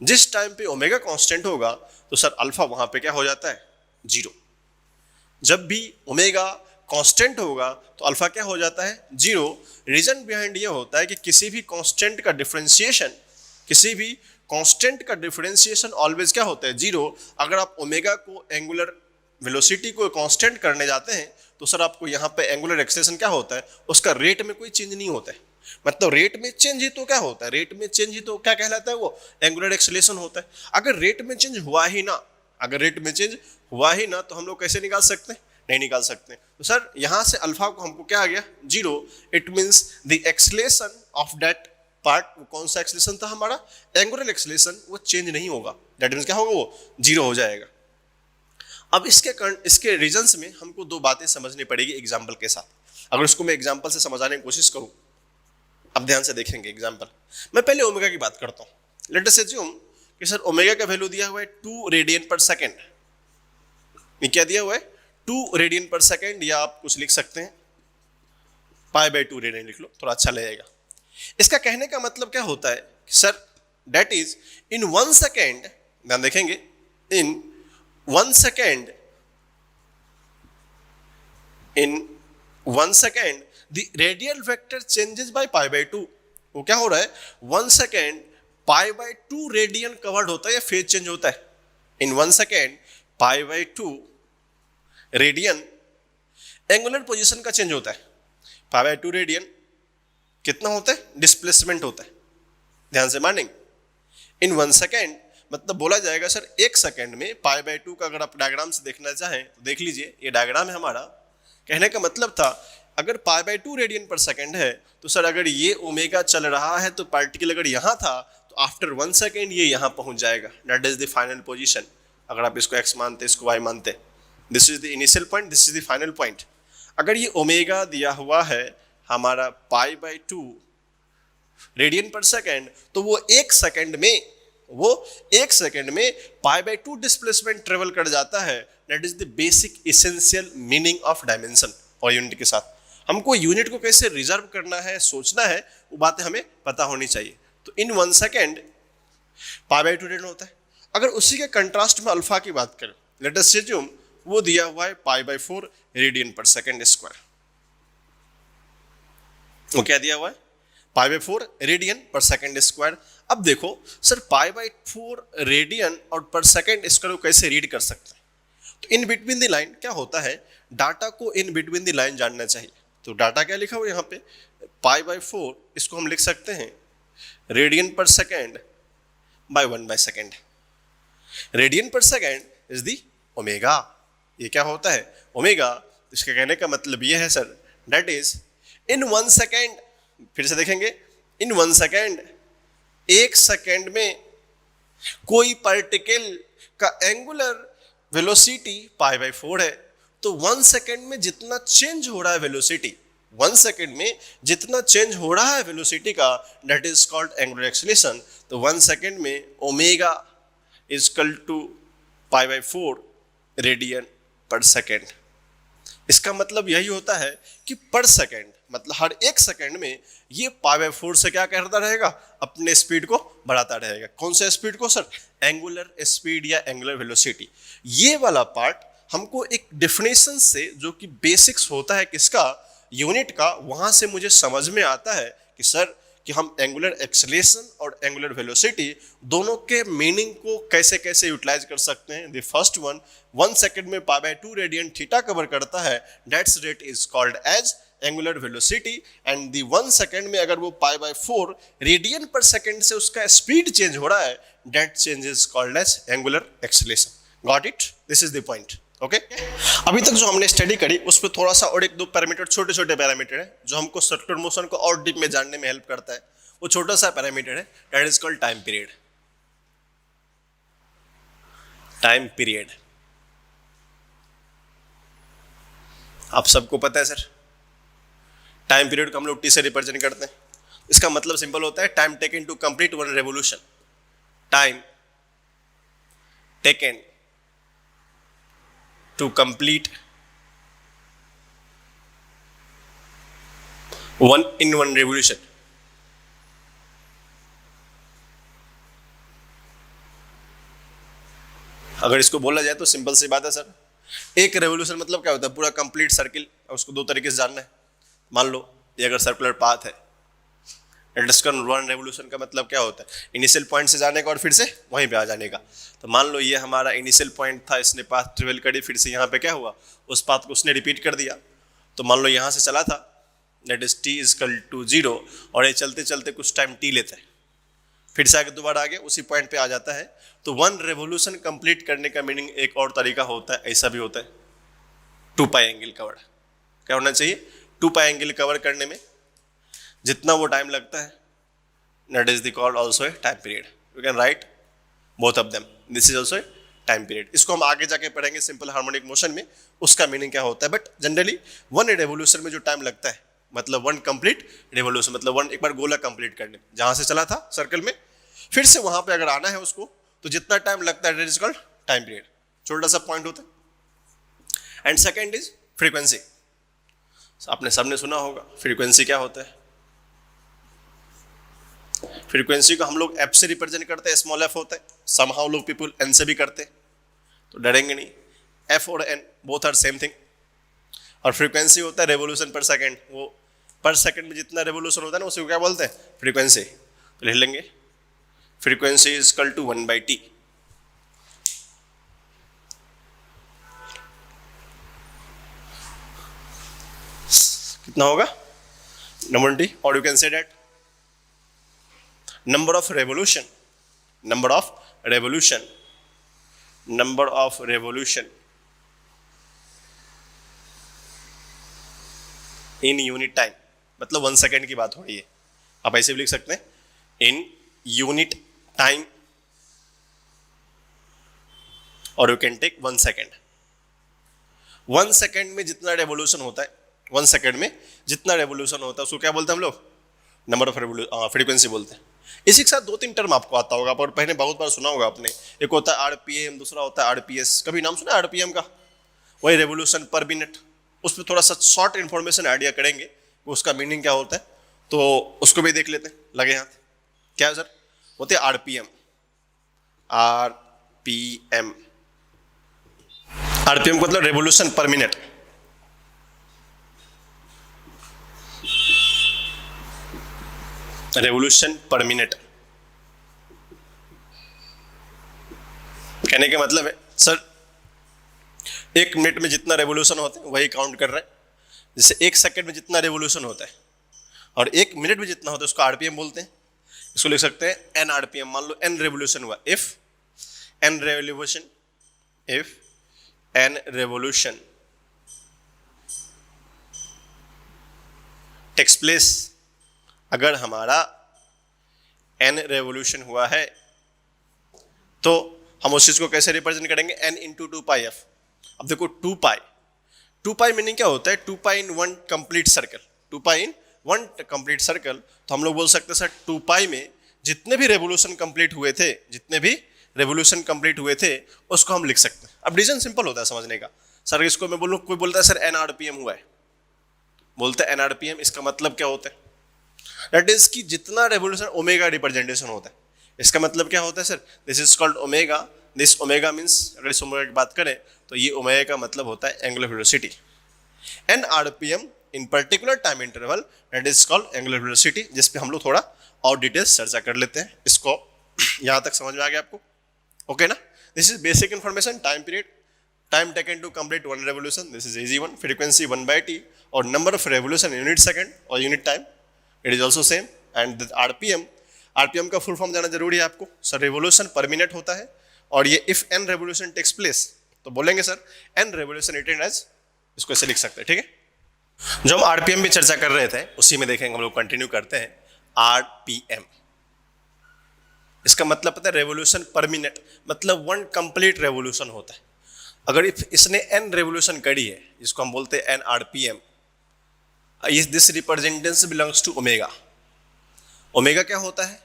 जिस टाइम पे ओमेगा कांस्टेंट होगा तो सर अल्फा वहां पे क्या हो जाता है? जीरो। जब भी ओमेगा कांस्टेंट होगा तो अल्फा क्या हो जाता है? जीरो। रीजन बिहाइंड ये होता है कि किसी भी कांस्टेंट का डिफरेंशिएशन, किसी भी कांस्टेंट का डिफरेंशिएशन ऑलवेज क्या होता है? जीरो। अगर आप ओमेगा को एंगुलर वेलोसिटी को कांस्टेंट करने जाते हैं तो सर आपको यहाँ पे एंगुलर एक्सेलेरेशन क्या होता है? उसका रेट में कोई चेंज नहीं होता है। मतलब रेट में चेंज ही तो क्या होता है? रेट में चेंज ही तो क्या कहलाता है? वो एंगुलर एक्सेलेरेशन होता है। अगर रेट में चेंज हुआ ही ना, अगर रेट में चेंज हुआ ही ना, तो हम लोग कैसे निकाल सकते हैं? नहीं निकाल सकते। तो सर यहां से अल्फा को हमको क्या आ गया? Zero. It means the acceleration of that part, कौन सा एक्सेलेरेशन था हमारा? एंगुलर एक्सेलेरेशन, वो चेंज नहीं होगा। दैट मींस क्या होगा? वो जीरो हो जाएगा। अब इसके रीजंस में हमको दो बातें समझनी पड़ेगी एग्जाम्पल के साथ। अगर उसको मैं एग्जाम्पल से समझाने की कोशिश करूं, अब ध्यान से देखेंगे एग्जाम्पल। मैं पहले ओमेगा की बात करता हूं। लेट अस अज्यूम कि सर ओमेगा का वैल्यू दिया हुआ है 2 रेडियन पर सेकेंड। ये क्या दिया हुआ है? 2 रेडियन पर सेकेंड, या आप कुछ लिख सकते हैं π/2 रेडियन लिख लो, थोड़ा अच्छा लगेगा। इसका कहने का मतलब क्या होता है? Sir that is in 1 second, ध्यान देखेंगे, इन 1 second, in 1 second the radial vector changes by π/2। वो क्या हो रहा है? 1 सेकेंड π/2 रेडियन कवर्ड होता है या फेज चेंज होता है? इन 1 सेकेंड π/2 रेडियन एंगुलर पोजीशन का चेंज होता है। π/2 रेडियन कितना होता है? डिस्प्लेसमेंट होता है। ध्यान से मानेंगे। इन 1 सेकेंड मतलब बोला जाएगा सर 1 सेकेंड में π/2 का अगर आप डायग्राम से देखना चाहें तो देख लीजिए, ये डायग्राम है हमारा। कहने का मतलब था अगर π/2 रेडियन पर सेकेंड है तो सर अगर ये ओमेगा चल रहा है तो पार्टिकल अगर यहाँ था तो आफ्टर 1 सेकेंड ये यहाँ पहुंच जाएगा। That is the final position. अगर आप इसको x मानते, इसको y मानते, this is the initial point, this is the final point. अगर ये ओमेगा दिया हुआ है हमारा π/2 रेडियन पर सेकेंड, तो वो 1 सेकेंड में, वो 1 सेकेंड में π/2 डिस्प्लेसमेंट ट्रेवल कर जाता है। That is the basic essential meaning of dimension. और यूनिट के साथ हमको यूनिट को कैसे रिजर्व करना है, सोचना है, वो बातें हमें पता होनी चाहिए। तो इन 1 सेकेंड π/2 रेडियन होता है। अगर उसी के कंट्रास्ट में अल्फा की बात करें, लेट अस अज्यूम वो दिया हुआ है π/4 रेडियन पर सेकेंड स्क्वायर। वो क्या दिया हुआ है? π/4 रेडियन पर सेकेंड स्क्वायर। अब देखो सर π/4 रेडियन और पर सेकेंड स्क्वायर को कैसे रीड कर सकते हैं? तो इन बिटवीन द लाइन क्या होता है? डाटा को इन बिटवीन द लाइन जानना चाहिए। तो डाटा क्या लिखा हुआ है यहाँ पे? π/4, इसको हम लिख सकते हैं रेडियन पर सेकेंड बाय 1/सेकेंड। रेडियन पर सेकेंड इज दी ओमेगा। ये क्या होता है? ओमेगा। इसके कहने का मतलब ये है sir, that is in 1 second, फिर से देखेंगे, इन 1 सेकेंड, 1 सेकेंड में कोई पार्टिकल का एंगुलर वेलोसिटी π/4 है। तो 1 सेकेंड में जितना चेंज हो रहा है वेलोसिटी, 1 सेकेंड में जितना चेंज हो रहा है वेलोसिटी का, that is called angular acceleration. तो 1 सेकेंड में omega is equal to π/4 radian पर सेकेंड। इसका मतलब यही होता है कि पर सेकेंड मतलब हर एक सेकेंड में ये π/4 से क्या करता रहेगा, अपने स्पीड को बढ़ाता रहेगा। कौन से स्पीड को सर? एंगुलर स्पीड या एंगुलर वेलोसिटी। ये वाला पार्ट हमको एक डेफिनेशन से, जो कि बेसिक्स होता है किसका, यूनिट का, वहां से मुझे समझ में आता है कि सर कि हम एंगुलर एक्सेलरेशन और एंगुलर वेलोसिटी दोनों के मीनिंग को कैसे कैसे यूटिलाइज कर सकते हैं। द फर्स्ट वन 1 सेकेंड में π/2 रेडियन थीटा कवर करता है, that's rate is called as angular velocity. And the 1 second में अगर वो π/4 रेडियन पर सेकेंड से उसका स्पीड चेंज हो रहा है, that change is called as angular acceleration. Got it? This is the point. Okay, अभी तक जो हमने स्टडी करी उस पर थोड़ा सा और एक दो पैरामीटर, छोटे छोटे पैरामीटर है जो हमको सर्कुलर मोशन को और डीप में जानने में हेल्प करता है। वो छोटा सा पैरामीटर है, that is called time period. Time period आप सबको पता है सर, टाइम पीरियड को हम लोग टी से रिप्रेजेंट करते हैं। इसका मतलब सिंपल होता है, time taken to complete one revolution. Time taken to complete one revolution। अगर इसको बोला जाए तो सिंपल सी बात है सर, एक रेवोल्यूशन मतलब क्या होता है, पूरा कंप्लीट सर्किल। उसको दो तरीके से जानना है। मान लो ये अगर सर्कुलर पाथ है, वन रेवोल्यूशन का मतलब क्या होता है, इनिशियल पॉइंट से जाने का और फिर से वहीं पे आ जाने का। तो मान लो ये हमारा इनिशियल पॉइंट था, इसने पाथ ट्रेवल करी, फिर से यहाँ पे क्या हुआ, उस पाथ को उसने रिपीट कर दिया। तो मान लो यहाँ से चला था, that is t is equal to 0, और ये चलते चलते कुछ टाइम t लेता है, फिर से आगे दोबारा आगे उसी पॉइंट पे आ जाता है। तो वन रेवोल्यूशन कंप्लीट करने का मीनिंग एक और तरीका होता है, ऐसा भी होता है, 2π एंगल कवर। क्या होना चाहिए? 2π एंगल कवर करने में जितना वो टाइम लगता है, that is the called also a time period. You can right both of them, this is also a time period. इसको हम आगे जाके पढ़ेंगे सिंपल हार्मोनिक मोशन में, उसका मीनिंग क्या होता है। बट जनरली वन रेवोल्यूशन में जो टाइम लगता है, मतलब वन कंप्लीट रेवोल्यूशन, मतलब वन एक बार गोला कंप्लीट करने, जहां से चला था सर्कल में, फिर से वहां पे अगर आना है उसको, तो जितना टाइम लगता है that is called time period. छोटा सा पॉइंट होता है। And second is frequency. आपने सबने सुना होगा फ्रीक्वेंसी क्या होता है। फ्रीक्वेंसी को हम लोग एफ से रिप्रेजेंट करते हैं, स्मॉल एफ होता है, समहाउ लोग पीपल एन से भी करते हैं, तो डरेंगे नहीं, एफ और N both are same thing. और फ्रीक्वेंसी होता है रेवोल्यूशन पर सेकंड, वो पर सेकंड में जितना रेवोल्यूशन होता है ना उसे क्या बोलते हैं, फ्रीक्वेंसी। तो लिख लेंगे frequency is equal to 1/t। कितना होगा? नंबर t, और you can say that number of revolution in unit time, मतलब 1 सेकेंड की बात हो रही है। आप ऐसे भी लिख सकते हैं इन यूनिट टाइम, और you can take 1 second. 1 second में जितना रेवोल्यूशन होता है, 1 सेकेंड में जितना रेवोल्यूशन होता है उसको क्या बोलते हैं हम लोग? नंबर ऑफ रेवोल्यूशन, फ्रीक्वेंसी बोलते हैं। इसी के साथ 2-3 टर्म आपको आता होगा, और पहले बहुत बार सुना होगा आपने। एक होता है आरपीएम, दूसरा होता है आरपीएस। कभी नाम सुना है आरपीएम का? वही रेवोल्यूशन पर मिनट। उस पर थोड़ा सा शॉर्ट इन्फॉर्मेशन आइडिया करेंगे उसका मीनिंग क्या होता है, तो उसको भी देख लेते हैं। लगे हाथ? क्या है सर? होते हैं आरपीएम। आरपीएम आरपीएम मतलब रेवोल्यूशन पर मिनट। रेवोल्यूशन पर मिनट कहने का मतलब है सर 1 मिनट में जितना रेवोल्यूशन होता है वही काउंट कर रहा है। जैसे 1 सेकंड में जितना रेवोल्यूशन होता है और 1 मिनट में जितना होता है उसको आरपीएम बोलते हैं। इसको लिख सकते हैं एन आरपीएम। मान लो एन रेवोल्यूशन हुआ, if N revolution takes place, अगर हमारा n रेवोल्यूशन हुआ है तो हम उस चीज को कैसे रिप्रेजेंट करेंगे? n into 2πf। अब देखो 2π मीनिंग क्या होता है? 2π in one complete circle. 2 pi in 1 complete circle, तो हम लोग बोल सकते हैं सर 2 पाई में जितने भी रेवोल्यूशन कंप्लीट हुए थे उसको हम लिख सकते हैं। अब रीजन सिंपल होता है समझने का। सर इसको मैं बोलूँ, कोई बोलता है सर n RPM हुआ है, बोलते हैं n RPM, इसका मतलब क्या होता है? दैट इज कि जितना रेवोल्यूशन ओमेगा रिप्रेजेंटेशन होता है, इसका मतलब क्या होता है sir? This is called omega. This omega means, अगर इस ओमेगा की बात करें तो ये ओमेगा का मतलब होता है angular velocity. n RPM in particular time interval, that is called angular velocity, जिस पे हम लोग थोड़ा और डिटेल्स चर्चा कर लेते हैं। इसको यहां तक समझ में आ गया आपको? ओके ना? This is basic information. Time period, time taken to complete one revolution, this is easy one. Frequency 1/t, और number of revolution unit second और unit time, it is also same. And RPM का full form जाना जरूरी है आपको। Sir revolution पर minute होता है, और ये if N revolution takes place, तो बोलेंगे sir N revolution written as, इसको ऐसे लिख सकते हैं, ठीक है। जो हम आरपीएम भी चर्चा कर रहे थे उसी में देखेंगे हम लोग, कंटिन्यू करते हैं। आरपीएम, इसका मतलब पता है रेवोल्यूशन पर मिनट, मतलब 1 कंप्लीट रेवोल्यूशन होता है। अगर इसने एन रेवोल्यूशन करी है, इसको हम बोलते हैं N RPM. This representation belongs to omega. Omega क्या होता है?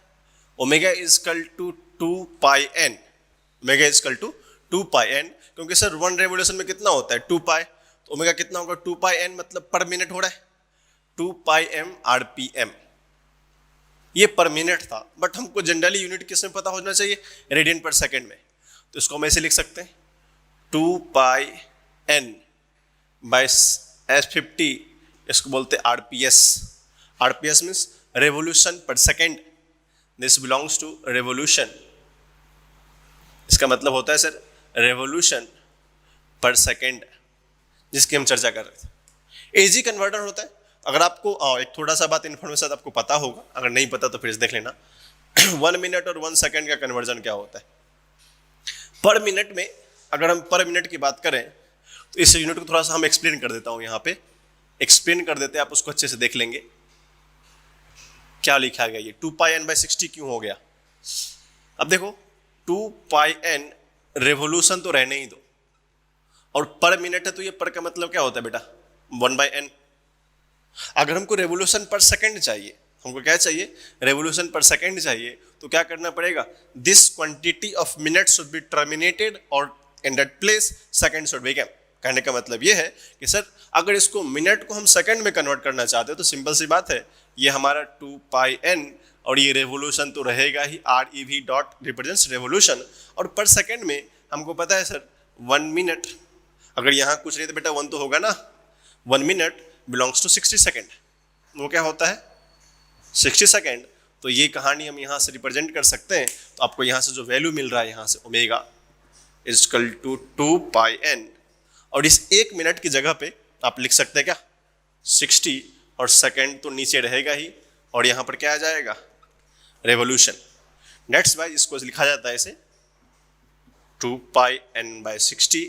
Omega is equal to 2 pi N. Omega is equal to 2 pi N, क्योंकि सर 1 रेवोल्यूशन में कितना होता है? 2 पाई, तो ओमेगा कितना होगा? 2 पाई एन, मतलब पर मिनट हो रहा है। 2 पाई एम आरपीएम, ये पर मिनट था, बट हमको जनरली यूनिट किस में पता होना चाहिए? रेडियन पर सेकेंड में। तो इसको हम ऐसे लिख सकते हैं 2 पाई एन बाई S50, इसको बोलते हैं RPS. RPS means revolution per second, this belongs to revolution. इसका मतलब होता है सर रेवोल्यूशन पर सेकेंड, जिसकी हम चर्चा कर रहे थे। एजी कन्वर्टर होता है। अगर आपको एक थोड़ा सा बात इन्फॉर्मेशन आपको पता होगा, अगर नहीं पता तो फिर देख लेना। 1 मिनट और 1 सेकेंड का कन्वर्जन क्या होता है? पर मिनट में, अगर हम पर मिनट की बात करें तो इस यूनिट को थोड़ा सा हम एक्सप्लेन कर देता हूं, यहाँ पे एक्सप्लेन कर देते हैं, आप उसको अच्छे से देख लेंगे। क्या लिखा गया? ये 2 पाई एन बाई 60 क्यों हो गया? अब देखो 2 पाई एन रेवोल्यूशन तो रहने ही दो, और पर मिनट है तो ये पर का मतलब क्या होता है बेटा? 1/n। अगर हमको रेवोल्यूशन पर सेकंड चाहिए, हमको क्या चाहिए? रेवोल्यूशन पर सेकंड चाहिए, तो क्या करना पड़ेगा? This quantity of minute should be terminated और in that place second should become. कहने का मतलब ये है कि सर अगर इसको मिनट को हम सेकंड में कन्वर्ट करना चाहते हो तो सिंपल सी बात है, ये हमारा 2 पाई एन और ये रेवोल्यूशन तो रहेगा ही, REV डॉट रिप्रेजेंट्स रेवोल्यूशन, और पर सेकंड में हमको पता है सर 1 मिनट, अगर यहाँ कुछ नहीं तो बेटा 1 तो होगा ना। 1 मिनट बिलोंग्स टू 60 सेकेंड, वो क्या होता है? 60 सेकेंड। तो ये कहानी हम यहाँ से रिप्रेजेंट कर सकते हैं। तो आपको यहाँ से जो वैल्यू मिल रहा है, यहाँ से omega is equal to 2 pi N, और इस 1 मिनट की जगह पे आप लिख सकते हैं क्या? 60, और सेकेंड तो नीचे रहेगा ही, और यहाँ पर क्या आ जाएगा? रेवोल्यूशन। दैट्स वाई इसको लिखा जाता है ऐसे 2 pi N by 60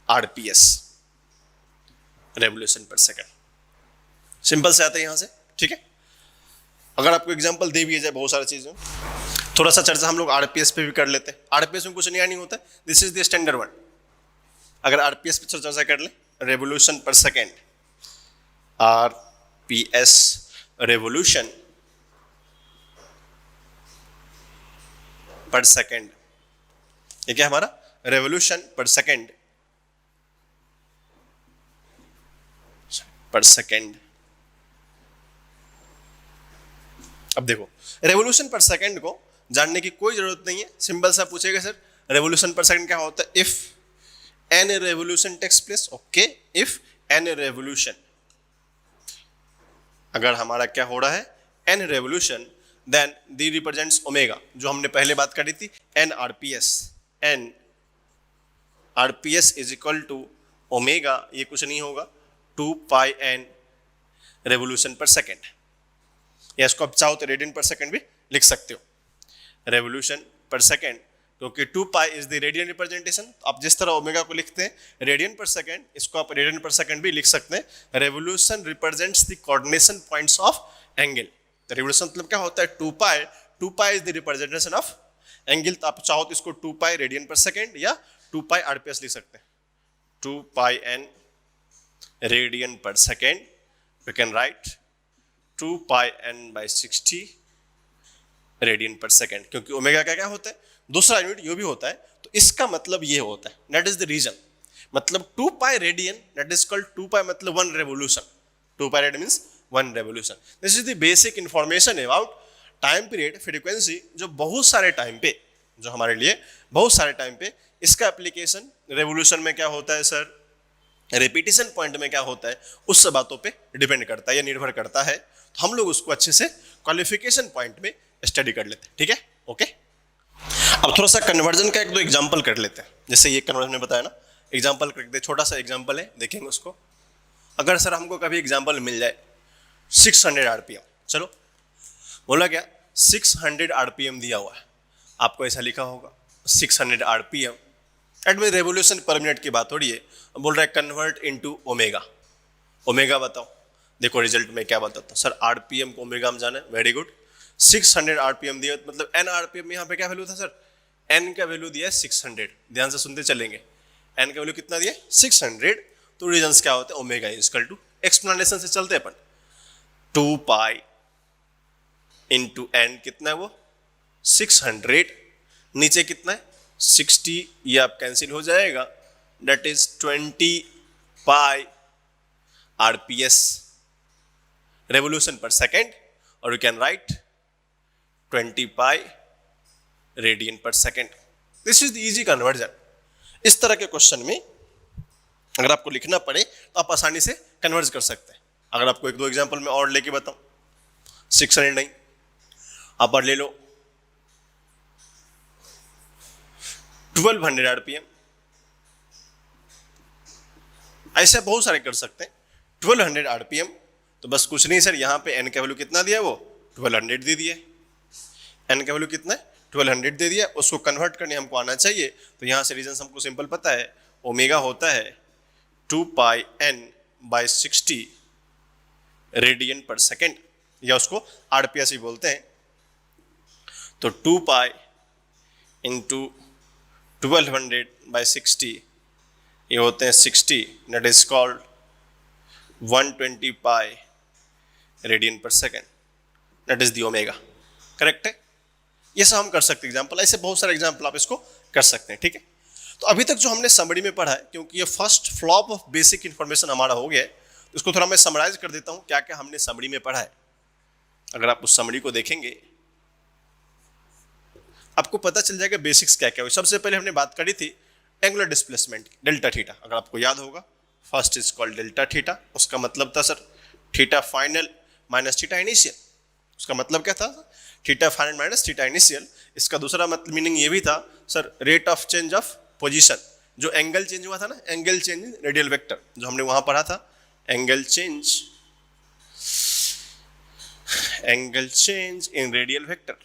RPS, revolution per second. Simple से आता है यहाँ से, ठीक है। अगर आपको एग्जांपल दे भी जाए बहुत सारी चीज़ों, थोड़ा सा चर्चा हम लोग आरपीएस पे भी कर लेते हैं। आरपीएस में कुछ नया नहीं होता है, this is the standard one. अगर आरपीएस पे चर्चा कर ले, revolution per second, RPS revolution per second, ये क्या हमारा? रेवोल्यूशन पर सेकेंड, पर सेकेंड। अब देखो रेवोल्यूशन पर सेकेंड को जानने की कोई जरूरत नहीं है, सिंपल सा पूछेगा सर रेवोल्यूशन पर सेकेंड क्या होता है? If N revolution takes place, okay, if N revolution, अगर हमारा क्या हो रहा है? N revolution, then the represents omega, जो हमने पहले बात करी थी, N RPS. N RPS is equal to omega, ये कुछ नहीं होगा 2 pi N revolution per second, या इसको आप चाहो तो रेडियन पर सेकेंड भी लिख सकते हो, रेवोल्यूशन पर सेकेंड, क्योंकि 2 pi is the radian representation. आप जिस तरह ओमेगा को लिखते हैं रेडियन पर सेकेंड, इसको आप रेडियन पर सेकेंड भी लिख सकते हैं। Revolution represents the coordination points of angle. तो रेवोल्यूशन मतलब क्या होता है? 2 pi is the representation of angle. तो आप चाहो तो इसको 2 पाई रेडियन पर सेकेंड या 2 पाई आरपीएस लिख सकते हैं। 2 पाई एन रेडियन पर second we can write 2πn/60 radian पर सेकेंड, क्योंकि ओमेगा का क्या होता है, दूसरा यूनिट यो भी होता है, तो इसका मतलब ये होता है, दैट इज द रीजन। मतलब 2π रेडियन, दैट इज कॉल्ड 2π मतलब 1 रेवोल्यूशन, 2π radian means 1 revolution. This is the basic information about time period frequency, जो बहुत सारे टाइम पे, जो हमारे लिए बहुत सारे टाइम पे इसका एप्लीकेशन रेवोल्यूशन में क्या होता है सर, रिपीटिशन पॉइंट में क्या होता है, उस सब बातों पे डिपेंड करता है या निर्भर करता है। तो हम लोग उसको अच्छे से क्वालिफिकेशन पॉइंट में स्टडी कर लेते हैं, ठीक है, ओके। अब थोड़ा सा कन्वर्जन का एक दो एग्जांपल कर लेते हैं, जैसे ये कन्वर्जन में बताया ना, एग्जांपल कर दे, छोटा सा एग्जांपल है, देखेंगे उसको। अगर सर हमको कभी एग्जांपल मिल जाए 600 आरपीएम, चलो बोला क्या 600 आरपीएम दिया हुआ है, आपको ऐसा लिखा होगा 600 आरपीएम, एट में रेवोल्यूशन पर मिनट की बात हो रही है, बोल रहा है कन्वर्ट इनटू ओमेगा, ओमेगा बताओ, देखो रिजल्ट में क्या बताता हूँ सर, आरपीएम को ओमेगा में जाना है, वेरी गुड। 600 आरपीएम दिया, मतलब एन आरपीएम में यहाँ पे क्या वैल्यू था सर, एन का वैल्यू दिया है 600, ध्यान से सुनते चलेंगे, एन का वैल्यू कितना दिया 600, तो रीजंस क्या होते हैं, omega is equal to, explanation से चलते हैं अपन, 2π इंटू एन कितना है वो 600, नीचे कितना है 60, ये आप कैंसिल हो जाएगा, that is 20π RPS revolution per second, और यू कैन राइट 20π रेडियन पर second. This is the easy conversion. इस तरह के क्वेश्चन में अगर आपको लिखना पड़े तो आप आसानी से कन्वर्ज कर सकते हैं। अगर आपको एक दो एग्जांपल में और लेके बताऊं, 600 नहीं, आप और ले लो 1200 आरपीएम, ऐसे बहुत सारे कर सकते हैं। 1200 आरपीएम, तो बस कुछ नहीं सर, यहाँ पे एन का वैल्यू कितना दिया, वो 1200 दे दिए, एन का वैल्यू कितना है 1200 दे दिया, उसको कन्वर्ट करने हमको आना चाहिए। तो यहाँ से रीजन हमको सिंपल पता है, ओमेगा होता है 2πn/60 रेडियन पर सेकेंड, या उसको आरपीएस ही बोलते हैं। तो 2π इंटू 1200/60, ये होते हैं 60, दैट इज कॉल्ड 120π रेडियन पर second, that is the omega, correct है। ये सब हम कर सकते हैं एग्जाम्पल, ऐसे बहुत सारे एग्जाम्पल आप इसको कर सकते हैं, ठीक है। तो अभी तक जो हमने समरी में पढ़ा है, क्योंकि ये first flop of basic information हमारा हो गया है, तो इसको थोड़ा मैं समराइज कर देता हूँ क्या क्या हमने समरी में पढ़ा है। अगर आप उस समरी को देखेंगे आपको पता चल जाएगा बेसिक्स क्या क्या हुई। सबसे पहले हमने बात करी थी एंगुलर डिस्प्लेसमेंट डेल्टा थीटा, अगर आपको याद होगा, first is called delta theta, उसका मतलब था sir theta final minus theta initial, उसका मतलब क्या था, theta final minus theta initial. इसका दूसरा मतलब मीनिंग ये भी था sir rate of change of position, जो एंगल चेंज हुआ था ना, angle change in radial vector, जो हमने वहां पढ़ा था, angle change in radial vector,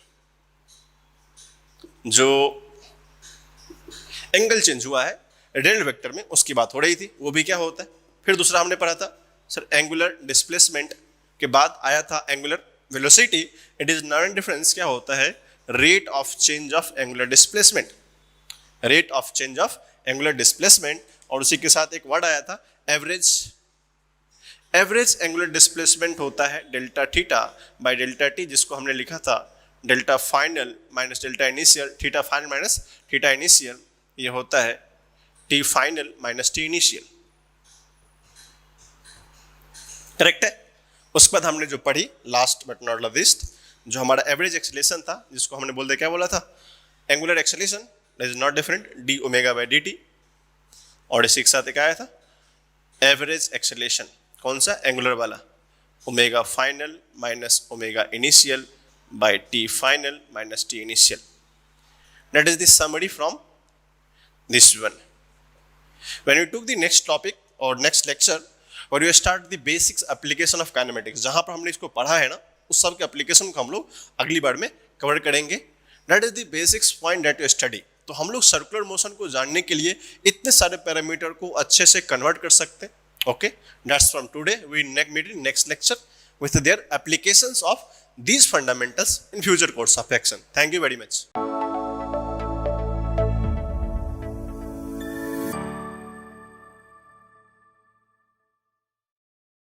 जो एंगल चेंज हुआ है रेडियल वेक्टर में, उसकी बात हो रही थी, वो भी क्या होता है। फिर दूसरा हमने पढ़ा था सर एंगुलर डिस्प्लेसमेंट के बाद आया था angular velocity, it is non difference क्या होता है, rate of change of angular displacement, rate of change of angular displacement, और उसी के साथ एक वर्ड आया था एवरेज, एवरेज एंगुलर डिस्प्लेसमेंट होता है delta theta by delta T, जिसको हमने लिखा था delta final minus delta initial, theta final minus theta initial, ये होता है T final minus T initial, correct है। उसके बाद हमने जो पढ़ी लास्ट बट नॉट लीस्ट, जो हमारा एवरेज एक्सेलरेशन था, जिसको हमने बोलते क्या बोला था, angular acceleration is not different D omega by D T, और इसी के साथ एक आया था एवरेज एक्सेलरेशन, कौन सा, एंगुलर वाला, omega final minus omega initial by t final minus t initial. That is the summary from this one. When you took the next topic or next lecture, where you start the basics application of kinematics, जहाँ पर हमने इसको पढ़ा है ना, उस सब के application को हम लोग अगली बार में cover करेंगे. That is the basics point that you study. तो हम लोग सर्कुलर मोशन को जानने के लिए इतने सारे पैरामीटर को अच्छे से कन्वर्ट कर सकते हैं. Okay, that's from today. We meet in next lecture with their applications of these fundamentals in future course of action. Thank you very much.